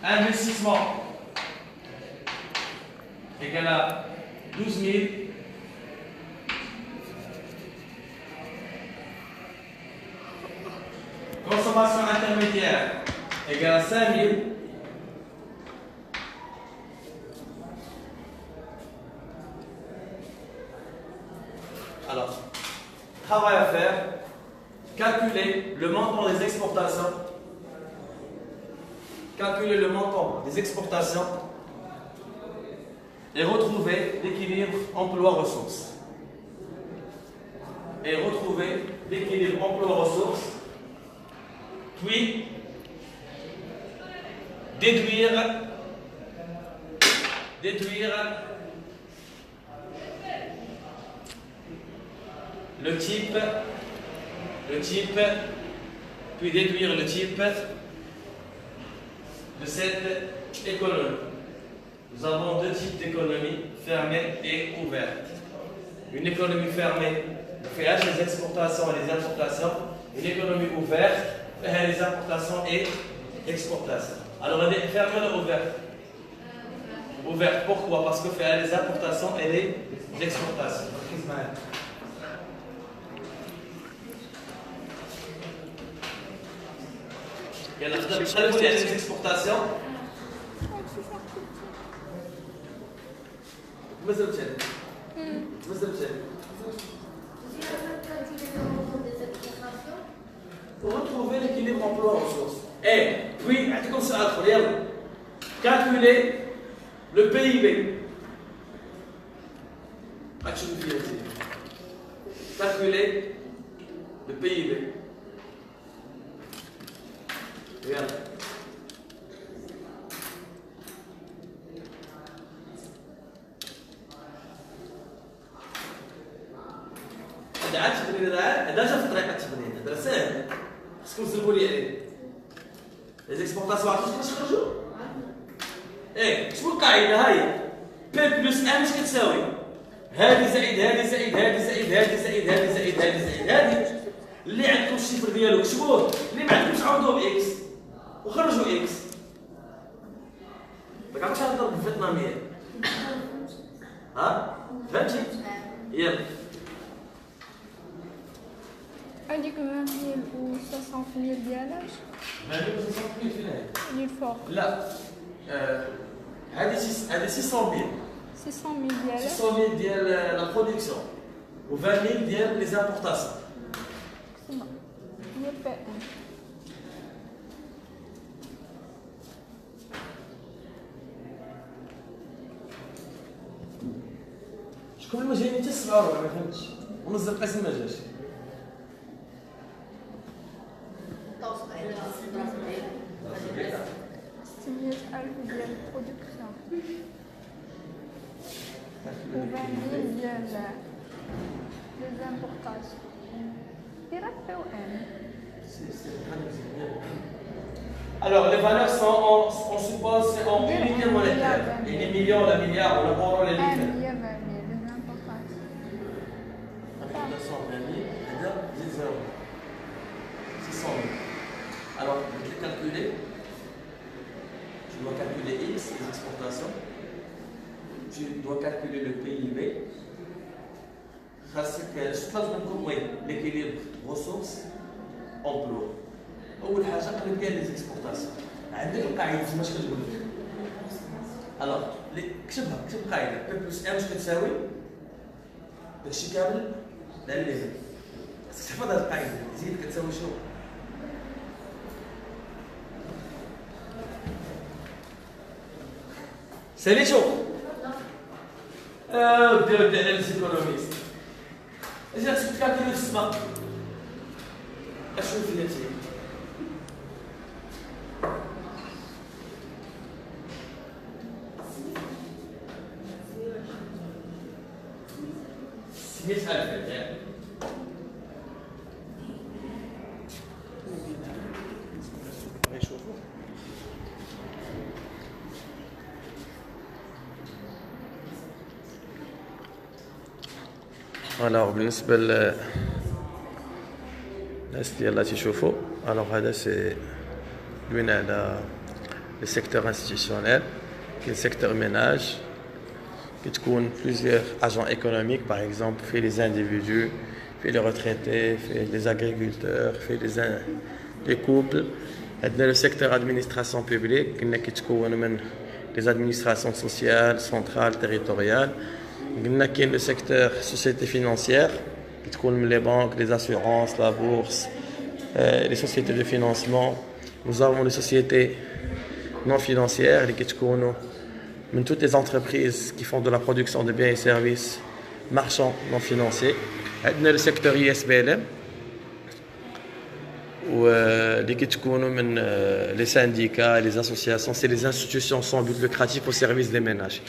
A: investissement égale à 12 000, consommation intermédiaire égale à 5 000, alors, travail à faire, calculer le montant des exportations, et retrouver l'équilibre emploi-ressources. Puis déduire le type puis déduire le type de cette économie. Nous avons deux types d'économies, fermée et ouverte. Une économie fermée, fait les exportations et les importations. Une économie ouverte, fait les importations et exportations. Alors, elle est fermée ou ouverte? Ouverte. Pourquoi? Parce que fait les importations et les exportations. Il y a les exportations. Pour retrouver l'équilibre emploi-ressources. Et puis, calculer le PIB. Calculer le PIB. Regarde. Les exportations à tous les jours. ايه شو القاعده هاي بي بلس ام ايش كتساوي هذه زائد هذه زائد هذه زائد هذه زائد هذه زائد هذه زائد هذه اللي عندكم الشيفر ديالو كتبوه اللي ما عندكمش عوضوه باكس وخرجوا اكس ما كنتش نضرب بالفيتناميه ها فهمتي يلا
B: هذيك 20,000 و 60,000 ديالاش
A: 20,000 و 60,000 فين هي
B: اللي الفوق
A: لا هذه 600,000
B: ديالاش
A: 600,000 ديال لا برودكسيون و 20,000 ديال لي زامبورطاسيون
B: هي بي ام
A: شكون اللي ما جايني حتى 47 ما فهمتش ونزل القسم ما جاش
B: 600,000 ديال البرودكسيون و 20,000 ديال لي زامبورطاسيون ديرها بي او ام
A: Alors, les valeurs sont, on suppose, c'est en unité monétaire. Et les millions, les milliards, on euro, les litres.
B: 20,000 les importations
A: 10 euros. 600 000. Alors, je vais calculer. Tu dois calculer X, les exportations. Tu dois calculer le PIB. Parce que je pense que l'équilibre ressources, emploi. اول حاجه قلب ديال لي زيكسبورطاسيون عندك القاعده تما اش كتقول لك الوغ كتبها كتب القاعده بي بلس ام اش كتساوي داكشي كامل على الليفل خصك تحفظ هاد القاعده زيد كتساوي شنو ساليتو ودي على ليزيكونوميست اجي خصك تكالكولي في السما اشوف فيها تي Alors بالنسبة للناس ديال تيشوفوا alors هذا سي دوينا على لي سيكتور انستيتيونيل كاين سيكتور ménage qui تكون plusieurs agents économiques par exemple fait les individus fait les retraités fait les agriculteurs fait les couples عندنا le secteur administration publique قلنا كيتكون من les administrations sociales centrales territoriales قلنا كاين le secteur société financière qui تكون من les banques les assurances la bourse les sociétés de financement nous avons les sociétés non financières اللي كيتكونوا من toutes les entreprises qui font de la production de biens et services marchands non financiers. عندنا le secteur ISBLM واللي كيتكونوا من les syndicats, les associations, c'est les institutions sans but lucratif au service des ménages.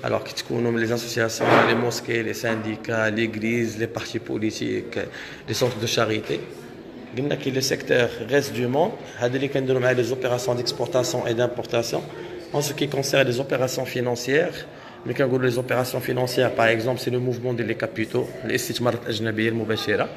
A: Alors كيتكونوا من les associations, les mosquées, les syndicats, l'église, les partis politiques, les centres de charité. قلنا que le secteur reste du monde هذا اللي كنديروا مع les opérations d'exportation et d'importation. En ce qui concerne les opérations financières, mais quand on les opérations financières par exemple c'est le mouvement des capitaux الاستثمارات الأجنبية المباشرة.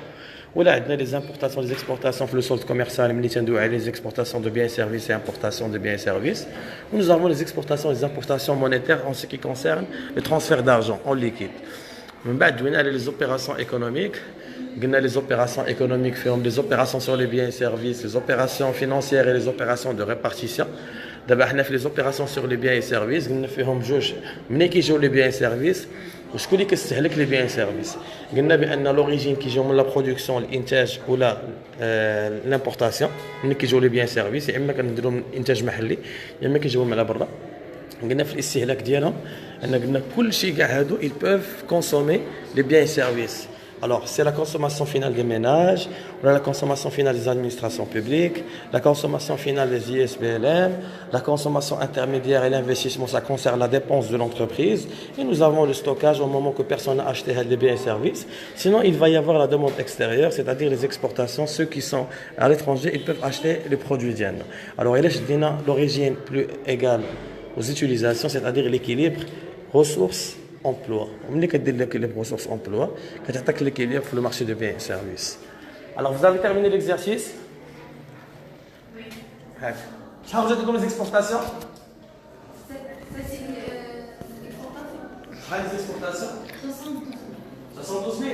A: ولا عندنا les importations les exportations في le solde commercial ملي تندويو على les exportations de biens et services et importations de biens et services. Nous avons les exportations et les importations monétaires en ce qui concerne le transfert d'argent en liquide. من بعد دوينا على les opérations économiques. قلنا les opérations économiques فيهم les opérations sur les biens et services, les opérations financières et les opérations de répartition. دابا حنا في les opérations sur les biens et services قلنا فيهم جوج منين كيجيو les biens et services وشكون اللي كيستهلك les biens et services. قلنا بان لوريجين كيجيو من لا برودكسيون الانتاج ولا لامبورطاسيون منين كيجيو les biens et services يا اما كنديروا من انتاج محلي يا اما كيجيو من برا. قلنا في الاستهلاك ديالهم ان قلنا كل شيء كاع هادو ils peuvent consommer les biens et services. Alors, c'est la consommation finale des ménages, la consommation finale des administrations publiques, la consommation finale des ISBLM, la consommation intermédiaire et l'investissement, ça concerne la dépense de l'entreprise. Et nous avons le stockage au moment que personne n'a acheté des biens et services. Sinon, il va y avoir la demande extérieure, c'est-à-dire les exportations. Ceux qui sont à l'étranger, ils peuvent acheter les produits viennent. Alors, il y a l'origine plus égale aux utilisations, c'est-à-dire l'équilibre ressources emploi. On dit que l'équilibre ressources emploi, quand tu attaques l'équilibre pour le marché de biens et services. Alors, vous avez terminé l'exercice?
B: Oui.
A: Ça, vous êtes comme les exportations?
B: C'est
A: Les exportations
B: 72.
A: 72 000.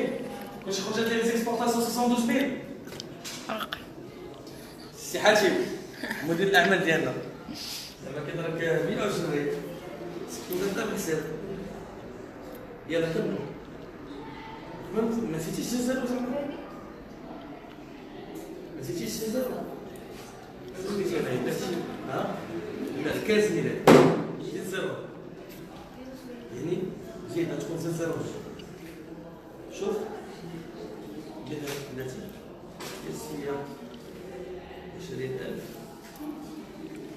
A: Quand je rejette les exportations 72 000. سي حاتم مدير الاعمال ديالنا زعما كيضرب 120 سكون انت بالحساب يلا كمل ما نسيتيش تهزر زعما ما نسيتيش تهزر ها لا الكاس ديالك زيد زيرو يعني زيد تكون زيد زيرو شوف دير النتيجه هي 20,000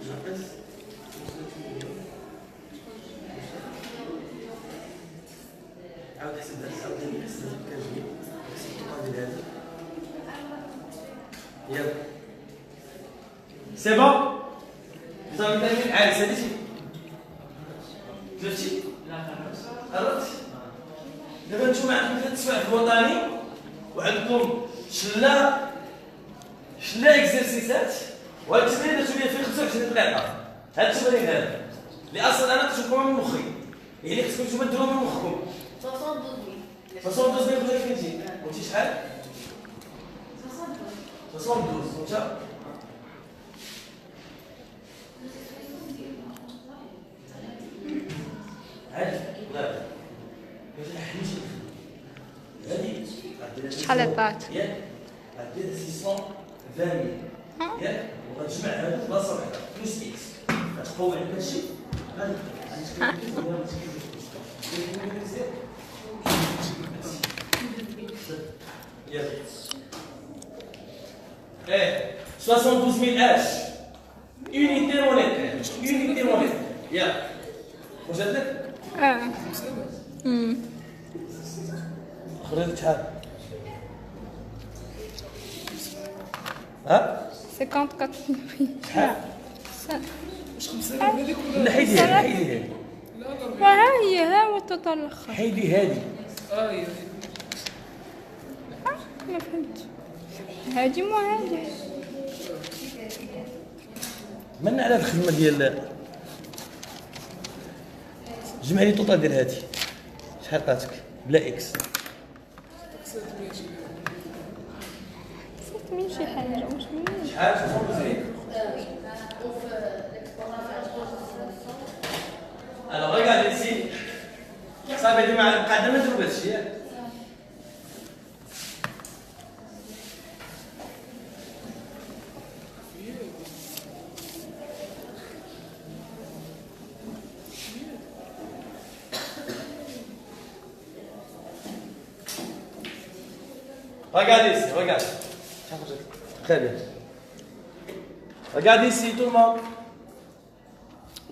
A: ناقص عاود حسب هذا حسب كنجي حسب القاضي هذا يلا سي بون صافي تاني عاد ساليتي درتي قررت دابا نتوما عندكم 3 سوايع في الوطني وعندكم شله اكزرسيسات وهاد التمرين درتو ليا فيه 25 دقيقه. هاد التمرين هذا اللي اصلا انا كتشوفوها من مخي يعني خصكم نتوما ديروها من مخكم. 72 بغيت فهمتي قلتي شحال؟ 72 وانت عادي لا
B: شحال عطات؟
A: ياك غدير 620,000 ياك وغتجمع هادو في بلاصه وحده بلس اكس غتقوي على هادشي غادي يلا ايه 72,000 اش unité monétaire يلا واش عندك؟ خرجت شحال؟ ها؟
B: 54.
A: شحال؟ لا حيدي هادي
B: وها هي ها والتوتال الاخر.
A: حيدي هادي
B: ما فهمتش. هادي مو هادي.
A: من على الخدمه ديال جمع لي التوتال ديال هادي شحال عطاتك بلا اكس؟
B: 600 شي حاجه واش مين؟
A: شحال 72 Alors regardez ici, ça veut dire que قاعدة ما تروبش هي. Regardez ici, regarde. Très bien. Regardez ici tout le monde.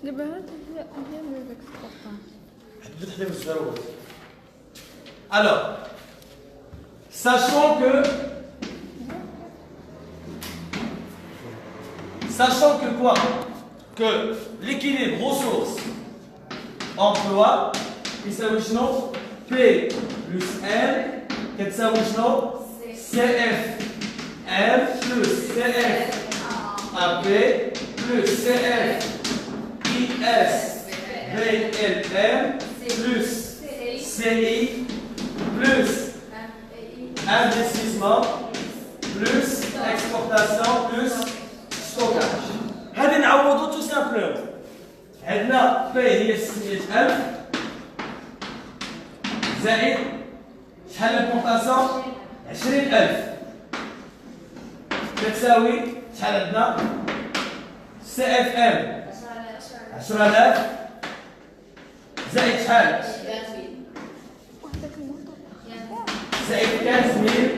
B: دابا هاد هي لي زيكسبورطون.
A: Alors, sachant que Sachant que quoi? Que l'équilibre ressources emploi يساوي شنو؟ P plus M كتساوي شنو؟ CF M plus CF AP plus CF IS BLM plus CI plus investissement plus exportation plus stockage. هذه نعوضوا tout simplement. عندنا P هي 600000 زائد شحال ليمبورطاسيون 20000 كتساوي شحال عندنا سي اف ام 10000 زائد شحال زائد 15000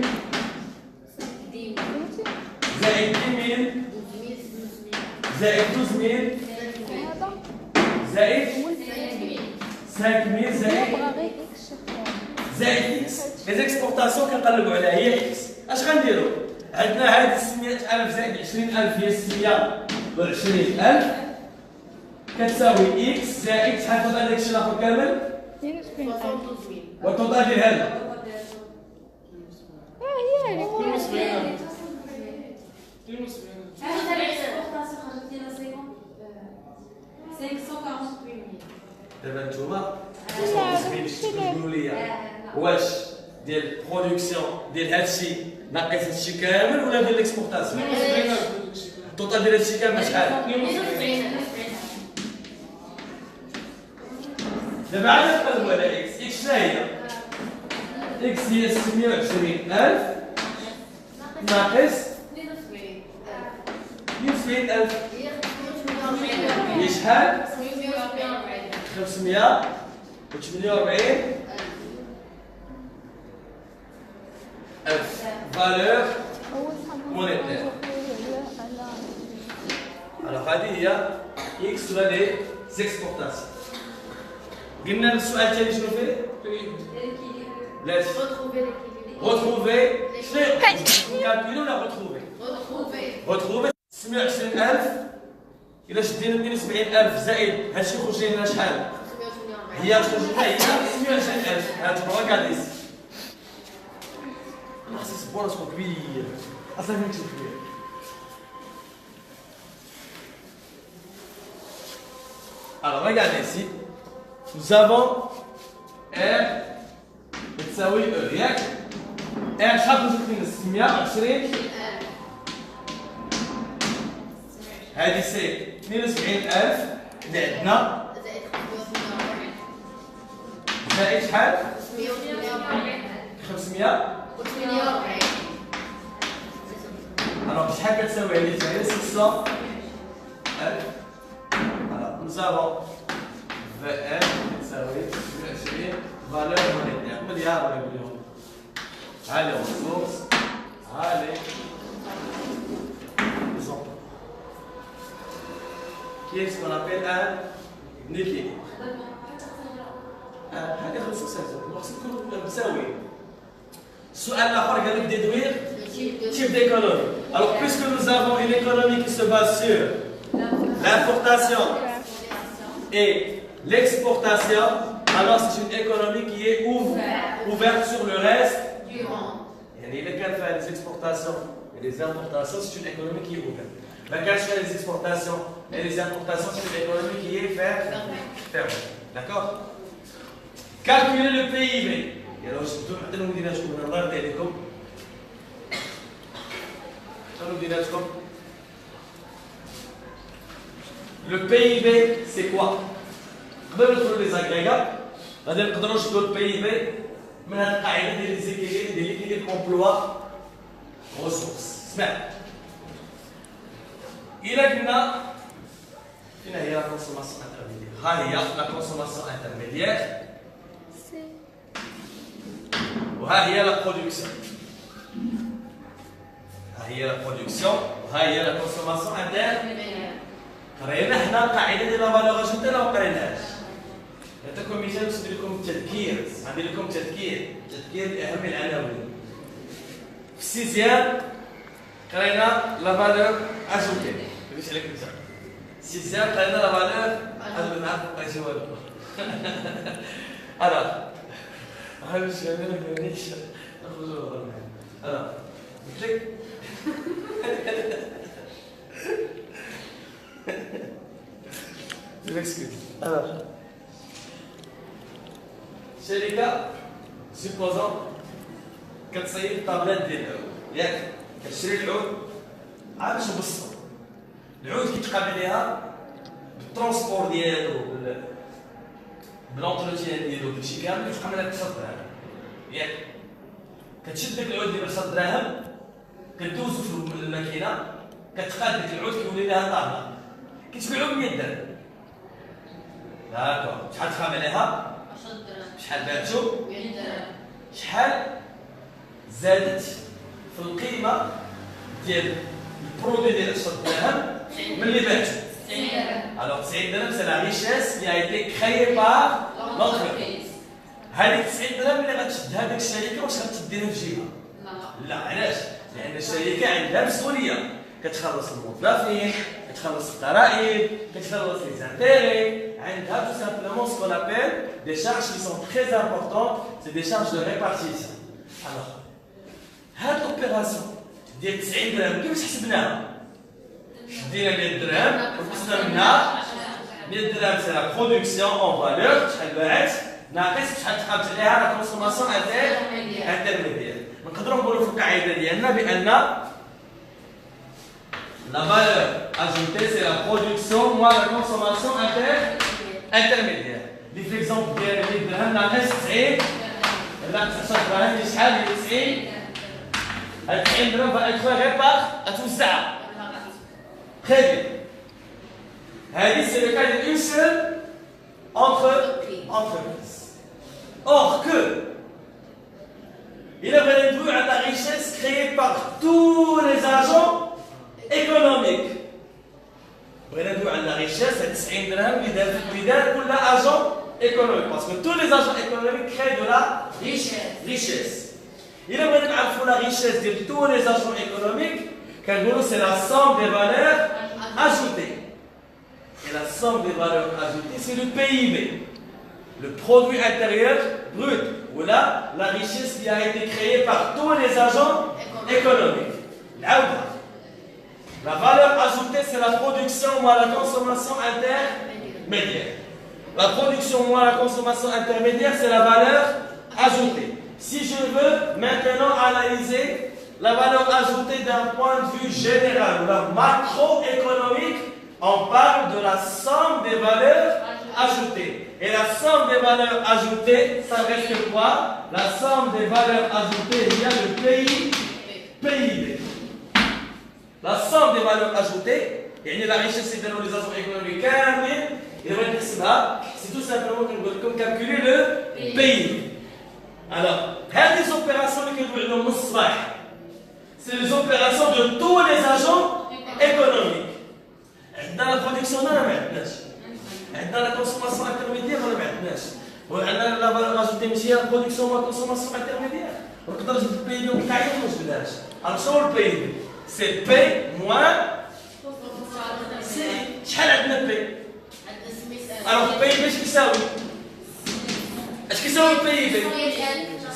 A: زائد 10000 زائد 12000 زائد 5000 زائد اكس. لي زيكسبورطاسيون كنقلبوا عليها هي اكس. اش غنديروا؟ عندنا هذه 600000 زائد 20000 هي 620000 كتساوي اكس زائد شحال توطال داك الشيء الاخر كامل؟
B: 22000.
A: والتوطال ديال هذا
B: هي هذيك.
A: دابا نتوما تقولوا لي واش ديال البرودكسيون ديال هادشي ناقص هادشي كامل ولا ديال ليكسبورطاسيون؟ التوطال ديال هادشي كامل شحال؟ دابا عاد نقلبوا على اكس. اكس شنو هي؟ اكس هي 620000 ناقص 20000 هي شحال؟ 548 ألف valeur monétaire. Alors هذه هي X ولا لي زيكسبورطاسيون. قلنا السؤال الثاني شنو فيه؟ بلاتي retrouver شنو كالكولي ولا retrouver 620000 إلا شدينا 72000 زائد هادشي يخرج لنا شحال؟ هي تخرج لنا هي 120000. هاد ركاد ici. أنا خصني نصبر راسكم كبير. أصلا فين كبير. Alors regardez ici. Nous avons R بتساوي E ياك؟ R شحال خرجت لنا 620 هذه سي 72000 اللي عندنا زائد شحال؟ 500 alors شحال كتساوي هذه هي 600000. alors nous avons VM تساوي 20 valeur monétaire. قول يا ربي اليوم ها لي ressources ها لي qui est ce qu'on appelle un équilibre. هذه خصوص خصكم مساوي. السؤال الآخر قال لك déduire type d'économie. Alors puisque nous avons une économie qui se base sur l'importation et l'exportation, alors c'est une économie qui est ouverte sur le reste du monde. يعني إذا كان فيها les exportations et les importations, c'est une économie qui est ouverte. ما كانش فيها les exportations et les importations, c'est une économie qui est fermée. D'accord? Calculer le PIB. Alors, حتى لو مدينا لكم من الله يرضي عليكم. شنو مدينا لكم؟ Le PIB, c'est quoi? قبل ما ندخلوا لي زاغريغا غادي نقدروا نشدوا ال PIB من هذه القاعده ديال ليزيكيليبر ديال ليكيليبر امبلوا ريسورس. اسمع. إلا قلنا فين هي لا كونسوماسيون انترميديير؟ ها هي لا كونسوماسيون انترميديير وها هي لا برودكسيون. ها هي لا برودكسيون وها هي لا كونسوماسيون انترميديير. قرينا حنا القاعده ديال لا فالور اجوتي ولا ما قريناهاش؟ نعطيكم مثال باش ندير لكم التذكير. غندير لكم تذكير باهم العناوين. في السيزيام قرينا لا فالور اجوتي مش عليك مش sixième خلينا la valeur هذا بنعرف ايش هو انا هذا مش انا مانيش نخرجوا انا قلت لك je m'excuse. Alors, شركة supposons كتصير طابلات ديال العود ياك كتشري العود عاد شنو بالصبر العود كيتقابل ليها بالترونسبور ديالو بالونتروتيان ديالو داكشي كامل كتقابل لها ب 10 دراهم ياك كتشد داك العود اللي ب 10 دراهم كدوزو في الماكينه كتقاد داك العود كيولي لها طابله كتبيعو ب 100 درهم داكور شحال تخام عليها
C: 10 دراهم
A: شحال بعتو
C: 100 درهم
A: شحال زادت في القيمه ديال البرودوي ديال 10 دراهم ملي بعتو
C: 90 درهم
A: alors 90 درهم c'est la richesse qui a été créée par l'entreprise هذيك 90 درهم اللي غتشدها ديك الشركه واش غتديرها في جيبها لا علاش لان الشركه عندها مسؤوليه كتخلص الموظفين كتخلص الضرائب كتخلص لي زانتيري عندها tout simplement ce qu'on appelle des charges qui sont très importantes c'est des charges de répartition alors هاد l'opération ديال 90 درهم كيفاش حسبناها شدينا 100 درهم وقسنا منها 100 درهم سي لا برودكسيون اون فالور شحال باعت ناقص شحال تقابلت عليها لا كونسوماسيون انترميديير نقدروا نقولوا في القاعده ديالنا بان la valeur ajoutée c'est la production moins la consommation intermédiaire اللي في ليكزومبل ديال 100 درهم ناقص 90 لا 10 دراهم اللي شحال هي 90 هاد 90 درهم بغا تخوي غير باغ اتوزعها très bien هذه c'est le cas d'une seule entreprise or que il a besoin de la richesse créée par tous les agents économiques بغينا ندويو على la richesse هاد 90 درهم اللي دار كل agent économique parce que tous les agents économiques créent de la richesse إلا بغينا نعرفوا la richesse de tous les agents économiques كنقولوا c'est la somme des valeurs ajoutées et la somme des valeurs ajoutées c'est le PIB le produit intérieur brut ou là la richesse qui a été créée par tous les agents économiques العودة la valeur ajoutée c'est la production moins la consommation intermédiaire la production moins la consommation intermédiaire c'est la valeur ajoutée si je veux maintenant analyser la valeur ajoutée d'un point de vue général ou la macroéconomique on parle de la somme des valeurs ajoutées et la somme des valeurs ajoutées ça reste quoi la somme des valeurs ajoutées il y a le PIB la somme des valeurs ajoutées يعني la richesse ديالو les agents économiques كاملين إذا بغيت نحسبها c'est tout simplement كنقول لكم calculer le PIB alors هذه les opérations اللي كندويو عليهم من الصباح c'est les opérations de tous les agents économiques عندنا la production ما عندناش عندنا la consommation intermédiaire ما عندناش وعندنا la valeur ajoutée ماشي هي la production ou la consommation intermédiaire ونقدر نجيب البي بتاعي وما نجبدهاش alors شنو هو البي c'est P moins C شحال عندنا P alors PIB اش كيساوي اش كيساوي PIB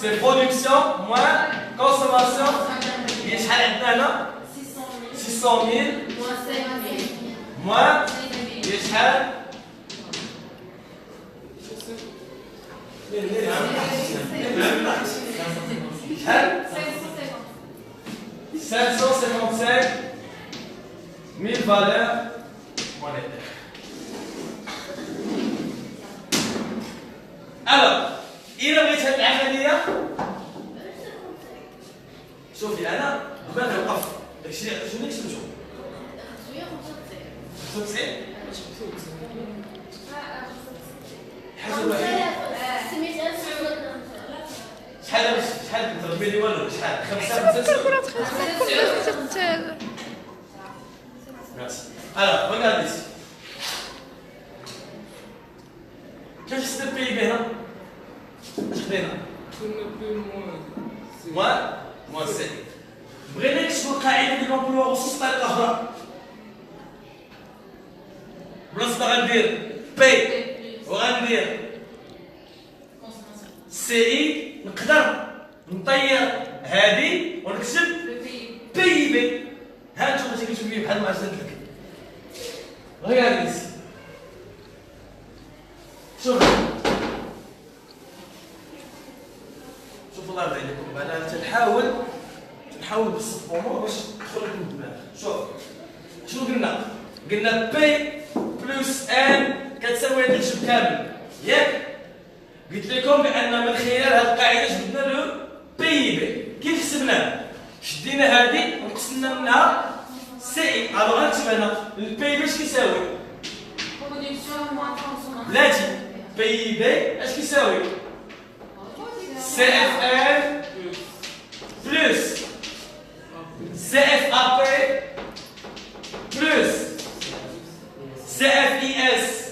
A: c'est production moins consommation هي شحال عندنا هنا 600,000 moins هي شحال شحال 555 000 valeurs monétaires. Alors, إذا بغيت هذه العملية شوفي أنا بغيت نوقف داكشي اللي عطيتوني كنت نشوف 95 حاجة واحدة شحال تضربي لي والو شحال 5 Merci. Alors, regardez ici. Qu'est-ce que c'est le PIB là? Moins 7. بغينا نكتبوا القاعدة ديال الأمبلوا والرصاص بطريقة أخرى. بلاصة ما غندير بي وغندير سي اي نقدر نطير هادي ونكتب بي بي. ها انتم كتشوفوا فيه بحال ما عرفت لك. غير نسي شوف الله يرضي عليكم. انا تنحاول بالصفومه باش تدخل لكم الدماغ. شوف شنو قلنا بي بلس ان كتساوي هذا الجزء كامل ياك. قلت لكم بان من خلال هذه القاعده جبنا له بي بي. كيف حسبناه؟ شدينا هذه وقسمنا منها سي اي. الوغ غنكتب هنا البي بي اش كيساوي؟ بلاتي بي بي اش كيساوي؟ سي اف ان بلس سي اف ا بي بلس سي اف اي اس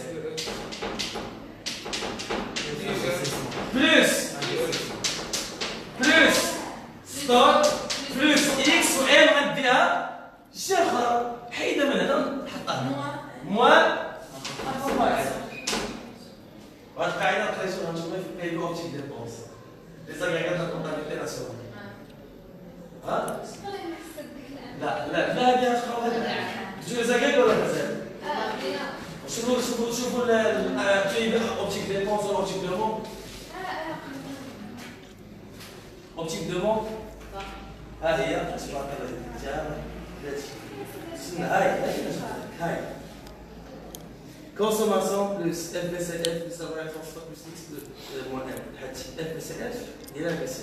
A: بلس ستار بلس اكس و ام غنديها شي اخرى حيدها من هذا نحطها هنا موان وهاد القاعده قريتوها نتوما في البي اوبتيك ديال بونس لي زاغيغات ديال الكونتابيلتي ناسيونال. ها لا هذه اخرى جوج زاغيغ ولا مازال؟ شوفوا البي اوبتيك ديال بونس ولا اوبتيك دو مون. اوبتيك دو مون ها هي تبارك الله استنى هاي consommation plus FBCF plus la variable transport plus X moins M. FBCF هي لا بس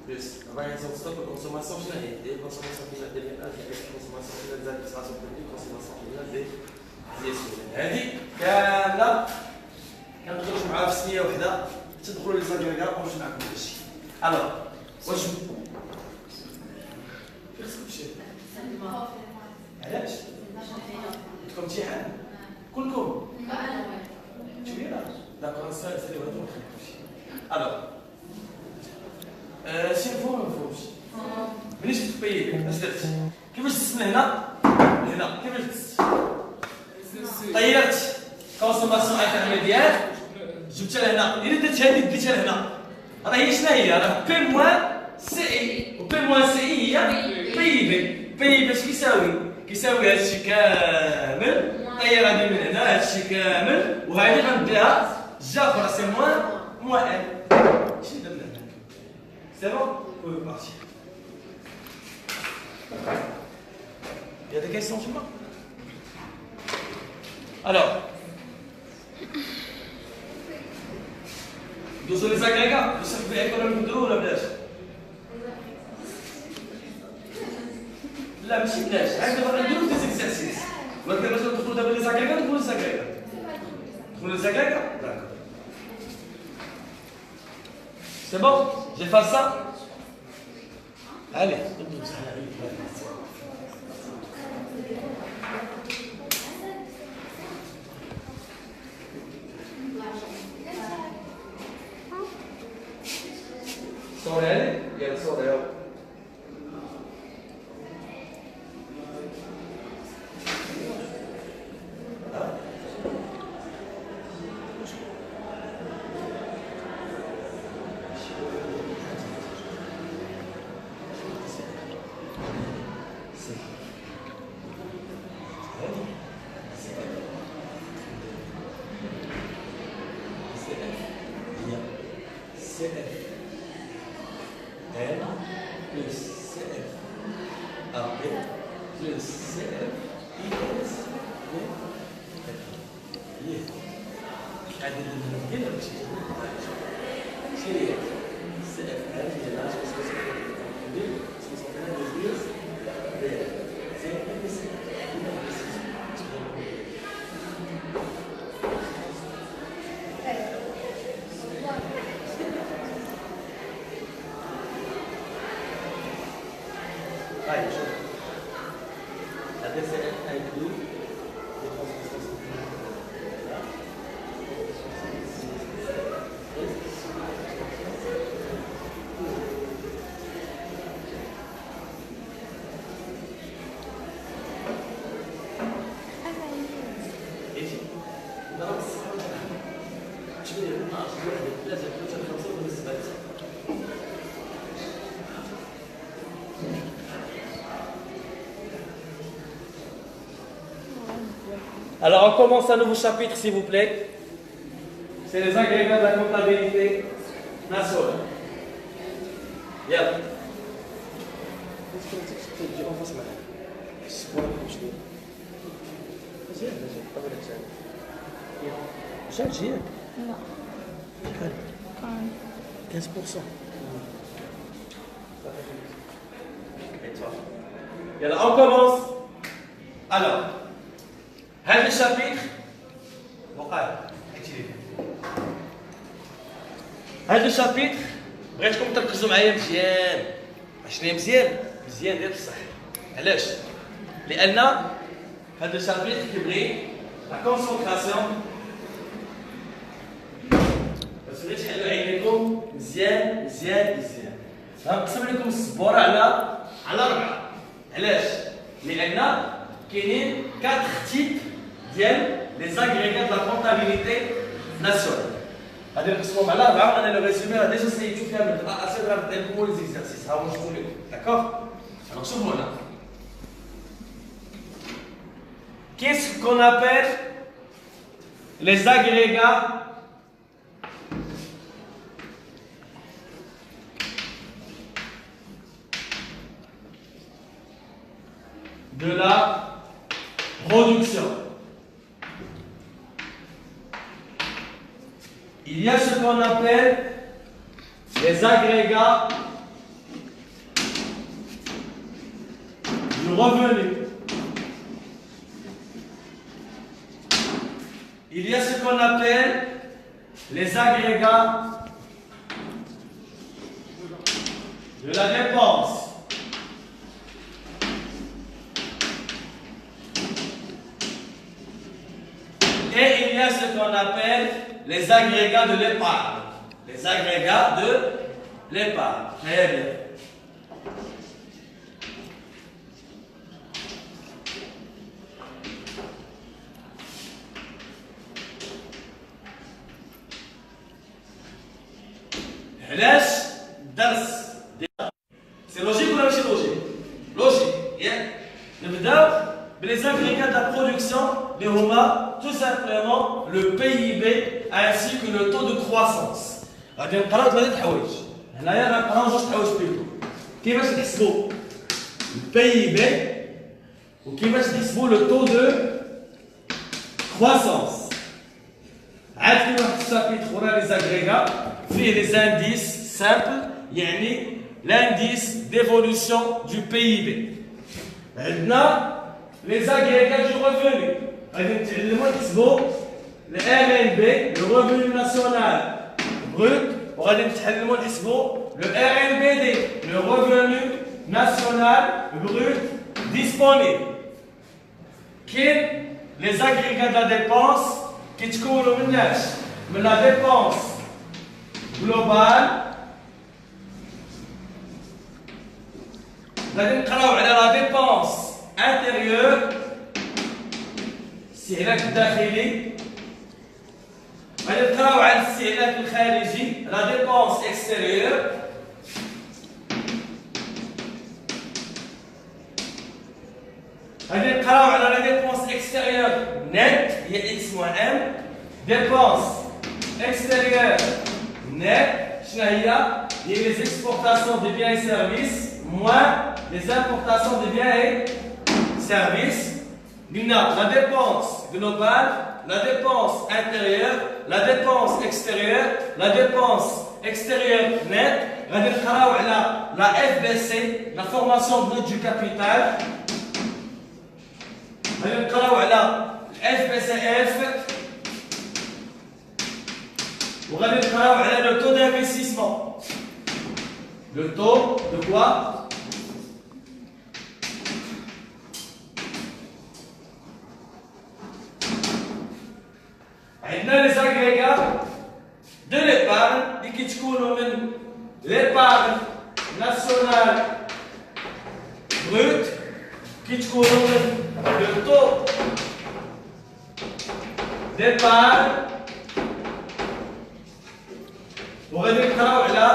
A: plus la variable transport consommation شنو هي؟ هي consommation finale ديال consommation finale ديال الإكسبراسيون برودوي consommation finale ديال ديال هذه كاملة كنقدروا نجمعوها في سمية وحدة تدخلوا لي زاغريغا ونمشي معكم في هادشي. الوغ واش فين خصك تمشي؟ علاش؟ عندكم امتحان؟ كلكم؟ كبيرة؟ داكور نسالي هادو ونخليكم شي. الوغ شي مفهوم ما مفهومش؟ ملي شفت بي اش درت؟ كيفاش دزت من هنا لهنا؟ كيفاش دزت؟ طيرت كونسوماسيون انترميديير جبتها لهنا. الا درت هذه ديتها لهنا راه هي شنو هي؟ راه بي موان سي اي و بي موان سي اي هي بي بي. بي باش كيساوي هادشي كامل. طير هادي من هنا هادشي كامل وهادي غنديها جا اخرى سي موان ان. شنو درنا هنا؟ سي بون وي بارتي. يا دي كيسيون تما؟ الوغ دوزو لي زاغريغا باش نشوف فيها كنا نديرو ولا بلاش؟ لا ماشي بلاش، عاد دابا غنديرو دي زيكزارسيس ولكن باش ندخلو دابا لي زاغريغا ندخلو لي زاغريغا. ندخلو لي زاغريغا؟ داكور. سي بون؟ جي فا سا؟ علي ندوز على صوري علي؟ يلا صوري يلا. Alors on commence un nouveau chapitre s'il vous plaît. C'est les agrégats de la comptabilité nationale. Yalla.
B: Non.
A: 15%. Et alors, on commence. Alors, هذا الشابيتر وقال هذا الشابيتر بغيتكم تركزوا معايا مزيان. شنو مزيان؟ مزيان ديال بصح. علاش؟ لأن هذا الشابيتر كيبغي لا كونسونطراسيون. بس بغيت تحلوا عينيكم مزيان مزيان مزيان. غنقسم لكم السبوره على 4. علاش؟ لأن كاينين 4 تيب ديال لي زاغريغات لا كونتابيليتي ناسيونال. غادي نقسمهم على 4. انا لو ريزومي راه ديجا سيتو فيها من الاساس غنبدا لكم لي زيكزارسيس. ها هو شفتو لكم داكوغ. Alors شوفوا هنا. Qu'est-ce qu'on appelle les agrégats de la production? Il y a ce qu'on appelle les agrégats du revenu. Il y a ce qu'on appelle les agrégats de la dépense. Et il y a ce qu'on appelle les agrégats de l'épargne. Les agrégats de l'épargne. Très bien. C'est logique ou pas logique? Logique. نبداو les agrégats de la production اللي هما tout simplement le PIB ainsi que le taux de croissance. غادي نقراو 3 حوايج. هنايا غنقراو 2 حوايج بيدو. كيفاش نحسبوا الPIB وكيفاش نحسبوا le taux de croissance. عاد كاين واحد الشابيتر اخرى لي زاغريغا فيه لي زانديس سامبل يعني l'indice d'évolution du PIB. عندنا les agrégats du revenu. غادي نتعلموا نحسبوا le RNB, le revenu national brut, وغادي نتعلموا نحسبوا le RNBD, le revenu national brut disponible. كاين les agrégats de la dépense كيتكونوا من اش؟ من la dépense globale. غادي نقراو على la dépense intérieure الاستهلاك الداخلي. غادي نقراو على الاستهلاك الخارجي la dépense extérieure. غادي نقراو على la dépense extérieure net هي x moins m. dépense extérieure net شنو هي les exportations des biens et services moins les importations des biens et services. La dépense globale, la dépense intérieure, la dépense extérieure, la dépense extérieure nette. غادي نقراو على la FBC, la formation brute du capital. غادي نقراو على FBCF. وغادي نقراو على le taux d'investissement. Le taux de quoi? عندنا les agrégats de l'épargne اللي كيتكونوا من l'épargne nationale brute كيتكونوا من le taux d'épargne. وغادي نقراو على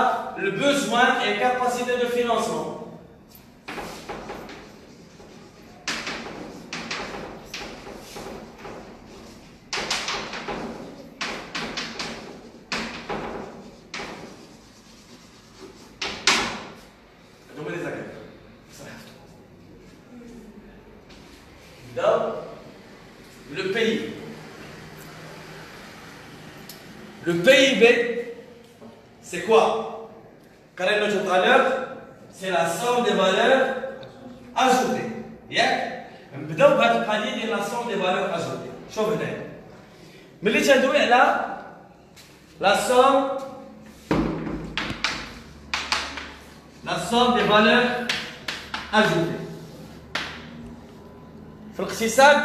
A: le besoin et capacité de financement. le PIB. Le PIB, c'est quoi? Quand on a dit tout à l'heure, c'est la somme des valeurs ajoutées. On va parler de la somme des valeurs ajoutées. شوف هنا. ملي تندوي على la somme des valeurs ajoutées. في الاقتصاد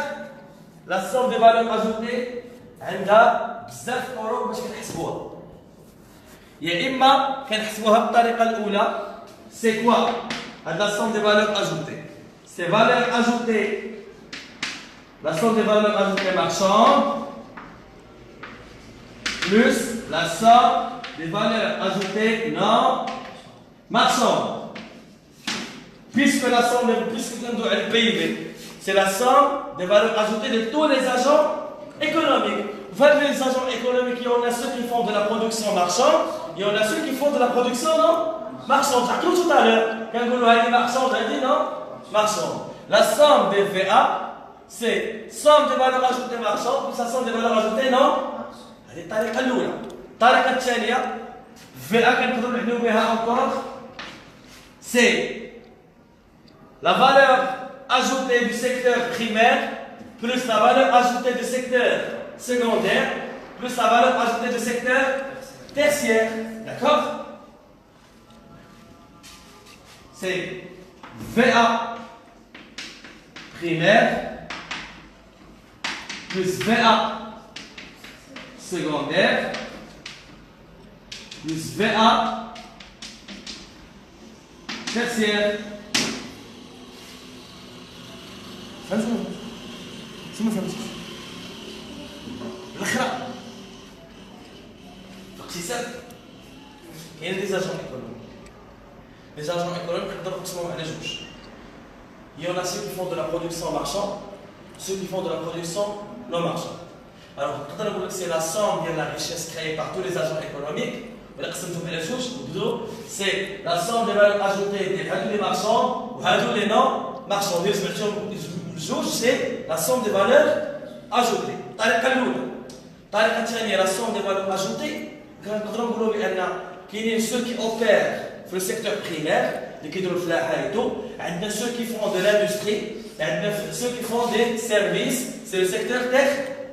A: la somme des valeurs ajoutées عندها بزاف طرق باش كنحسبوها. يا اما كنحسبوها بالطريقه الاولى سي كوا هاد la somme des valeurs ajoutées. Ces valeurs ajoutées, la somme des valeurs ajoutées marchandes plus la somme des valeurs ajoutées non marchandes. Puisque le PIB, c'est la somme des valeurs ajoutées de tous les agents économiques. Vous voyez les agents économiques, il y en a ceux qui font de la production marchande, il y en a ceux qui font de la production non marchande. J'ai tout à l'heure, quand vous avez dit marchande, j'ai dit non marchande. La somme des VA, c'est somme des valeurs ajoutées marchandes plus la somme des valeurs ajoutées non. هذه الطريقة الأولى. الطريقة الثانية VA كنقدروا نعنيو بها encore, c'est la valeur ajoutée du secteur primaire plus la valeur ajoutée du secteur secondaire plus la valeur ajoutée du secteur tertiaire. D'accord? C'est VA primaire plus VA secondaire plus VA tertiaire. شنو فهمتي؟ الاخرى في الاقتصاد كاين دي زاجون ايكونوميك. لي زاجون ايكونوميك نقدروا نقسموهم على جوج. Il y en a ceux qui font de la production marchande, ceux qui font de la production non marchande. Alors, c'est la somme de la richesse créée par tous les agents économiques. C'est la somme des valeurs ajoutées des marchands ou les non marchands. C'est la somme des valeurs ajoutées. La somme des valeurs ajoutées, ceux qui opèrent dans le secteur primaire, ceux qui font de l'industrie, ceux qui font des services, c'est le secteur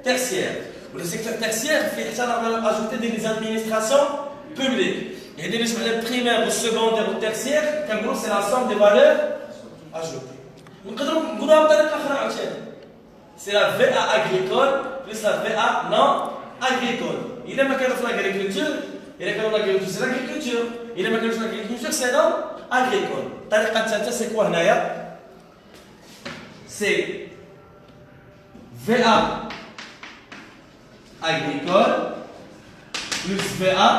A: tertiaire. Le secteur tertiaire fait la valeur ajoutée des administrations publiques. Et les primaires, le secondaire, le tertiaire, c'est la somme des valeurs ajoutées. C'est la VA agricole plus la VA non agricole. Il est marqué dans l'agriculture, il est marqué dans l'agriculture, c'est l'agriculture. Il est marqué dans l'agriculture, c'est non agricole. C'est quoi là? C'est VA agricole plus VA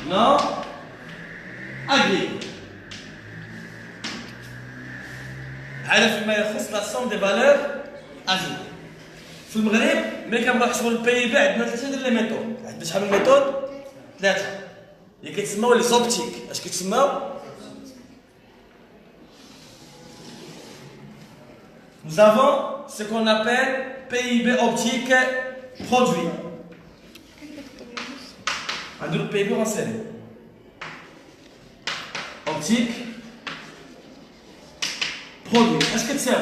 A: non agricole. هذا فيما يخص la somme des valeurs ajoutées. في المغرب ملي كنحسبوا البي بي عندنا ثلاثه ديال لي ميثود. عندنا شحال من ميثود؟ ثلاثه اللي كيتسموا لي زوبتيك. اش كيتسموا؟ Nous avons ce qu'on appelle PIB optique produit. عندنا البي بي راسلين. Optique produit. Est-ce que tu sais?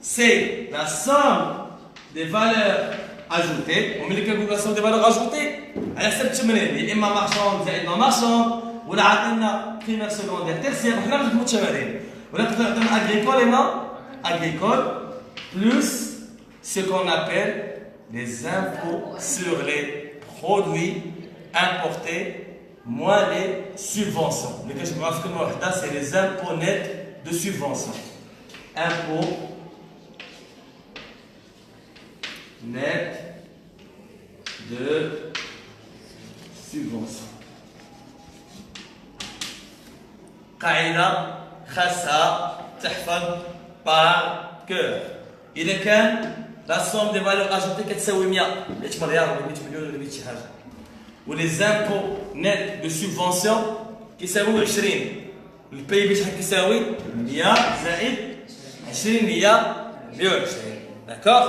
A: C'est la somme des valeurs ajoutées. On met la somme des valeurs ajoutées. Elle accepte de mener. Il y a marchand, non marchand, ou la primaire, secondaire, tertiaire. On a le mot de on a agricole et non agricole, plus ce qu'on appelle les impôts sur les produits importés, moins les subventions. Le cas je c'est les impôts nets de subvention. Impôts net de subvention. قاعدة خاصة تحفظ par cœur. إذا كان la somme des valeurs ajoutées كتساوي 100 100 مليار ولا 100 مليون ولا 100 شي حاجة. ولي impôts net de subvention كيساويو 20. البي بي شحال كيساوي؟ 100 زائد 20 هي mieux. D'accord?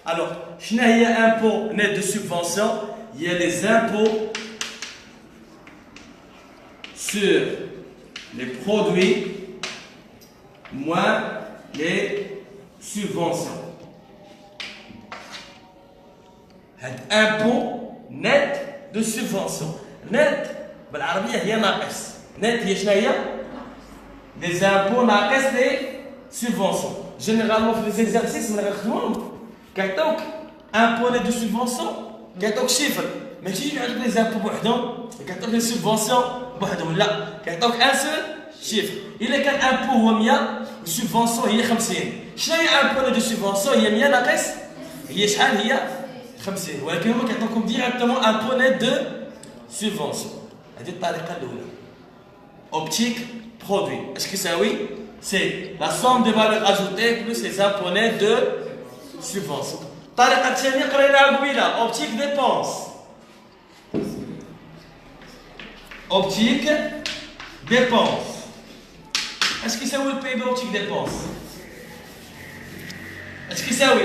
A: Alors, il y a impôt net de subvention, il y a les impôts sur les produits moins les subventions. Impôt net de subvention. Net, بالعربية هي ناقص. Net هي شنو هي؟ Les impôts ناقص les subventions. Généralement في les exercices من غنخدموهم كيعطيوك impôt net de subvention كيعطيوك شيفر. ماشي يعطيوك les impôts بوحدهم كيعطيوك les subventions بوحدهم لا كيعطيوك ان سول شيفر. إلا كان impôt هو 100 والسubvention هي 50. شنو هي impôt net de subvention؟ هي 100 ناقص هي شحال هي؟ 50 ولكن هما كيعطيوكم ديريكتومون impôt net de subvention. هذه الطريقة الأولى. Optique produit. Est-ce que ça oui? C'est la somme des valeurs ajoutées plus les impôts nets de subvention. الطريقة الثانية قريناها قبيلة. Optique dépense. Optique dépense. Est-ce que ça oui le PIB optique dépense? Est-ce que ça oui?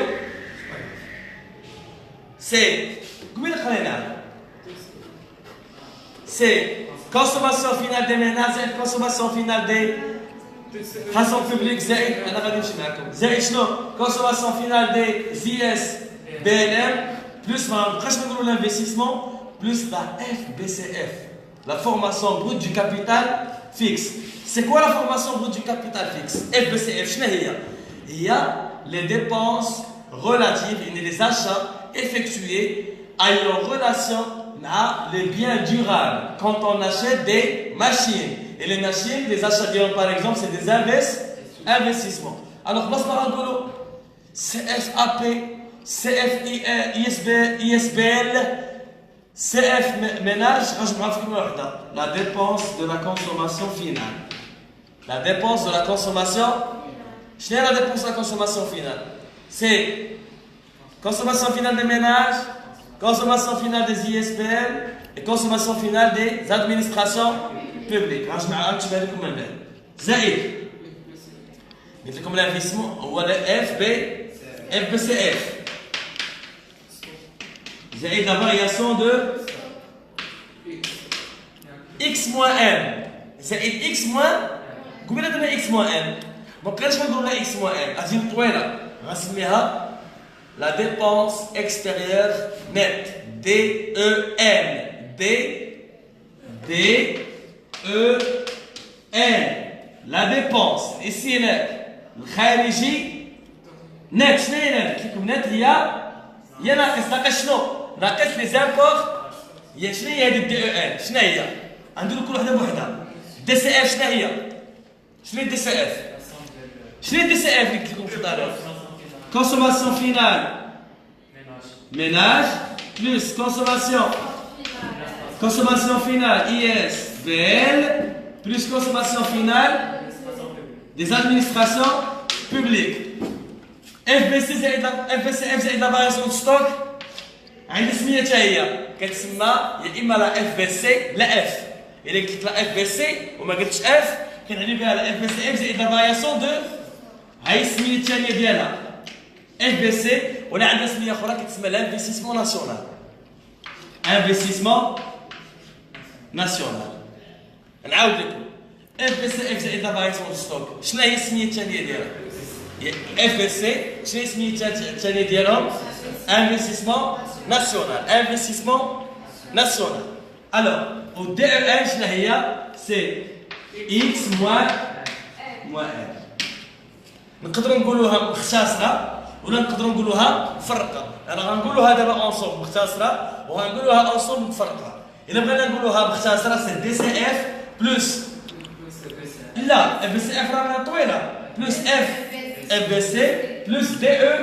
A: C'est قبيلة قريناها. C'est consommation finale des ménages et consommation finale des façons publiques زائد انا غادي نمشي معكم زائد شنو consommation finale des IS BLM plus ما نبقاش نقولوا l'investissement plus la FBCF la formation brute du capital fixe. C'est quoi la formation brute du capital fixe? FBCF شنو هي les dépenses relatives et les achats effectués ayant relation les biens durables quand on achète des machines. Et les machines, les achats par exemple, c'est des investissements. Alors, CFAP, CFISBL, CF ménage, la dépense de la consommation finale. La dépense de la consommation, je n'ai la dépense de la consommation finale. C'est consommation finale des ménages, consommation finale des ISBL et consommation finale des administrations publiques. Je vais vous dire comment on زائد قلت لكم l'investissement هو FBCF زائد la variation de X moins M زائد X moins قبيله درنا X moins M ما بقيناش نقولوا لها X moins M غادي طويله غنسميها la dépense extérieure nette, DEN. DEN. La dépense. Ici, le khariji net. شنو هي net؟ قلت لكم net هي ناقص شنو؟ ناقص les imports. هي شنو هي هذه DEN؟ شنو هي؟ غنديروا كل وحده بوحدها. DCF شنو هي؟ شنو هي DCF؟ شنو هي DCF اللي قلت لكم في الدار؟ Consommation finale ménage plus consommation finale ISBL plus consommation finale des administrations publiques. FBCF زائد la variation de stock عندي سميتها هي كتسمى يا اما لا FBC لا F. الا قلت لك لا FBC وما قلتش F كنعني بها لا FBCF زائد la variation de هاي السميه الثانيه ديالها FBC ولا عندنا سميه اخرى كتسمى l'investissement national. Investissement national. نعاود لكم FBCF زائد la variation de stock شنو هي السميه الثانيه ديالها؟ FBC شنو هي السميه الثانيه ديالهم؟ Investissement national. Investissement national. Alors au DEN شنو هي؟ C'est X moins M. نقدروا نقولوها مختصره ولا نقدروا نقولوها مفرقه. انا غنقولوها دابا اونصومبل مختصره وغنقولوها اونصومبل مفرقه. الا بغينا نقولوها مختصره سي دي سي اف بلس لا اف بي سي اف راها طويله بلس اف بي سي بلس دي او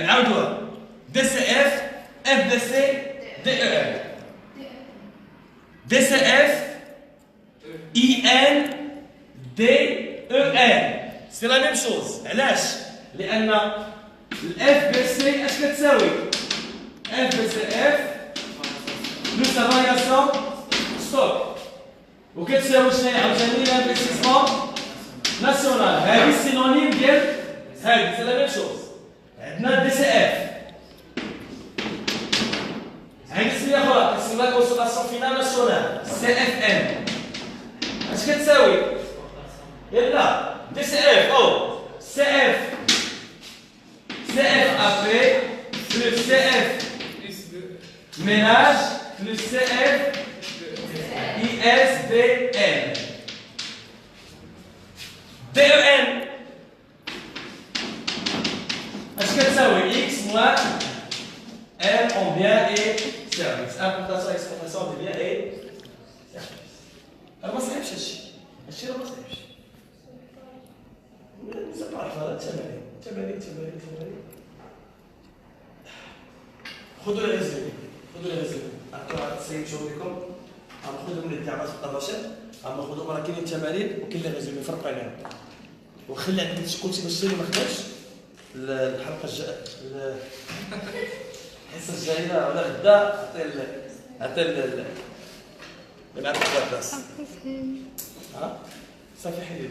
A: نعاودوها دي سي اف بي سي دي سي اف ان دي ان. سي لا ميم شوز. علاش؟ لأن الاف بي سي اش كتساوي؟ اف بي سي اف بلس لا فارياسيون ستوك وكتساوي شنو هي عاوتاني؟ l'investissement ناسيونال. هذه السينونيم ديال هاي سي لا ميم شوز. عندنا دي سي اف. عندنا سميه اخرى كتسمى كونسولاسيون فينال ناسيونال سي اف ام. اش كتساوي؟ يلا دي سي اف او سي اف ابري بلس سي اف ménage plus CF ISBN DEN اش كتساوي x moins R en bien et service importation exportation de biens et services راه ما صعيبش هادشي راه ما صعيبش بزاف عرفها تمارين خذوا الريزومي سيمشيو بكم غناخذوا من الدعوات في الطباشير غناخذوا راه كاينين تمارين وكاين لي ريزومي فرق عليهم وخلي عندك كلشي باش ما خدامش الحلقه الجايه الحصه الجايه ولا غدا عطي نعطيك الدرس صافي حليل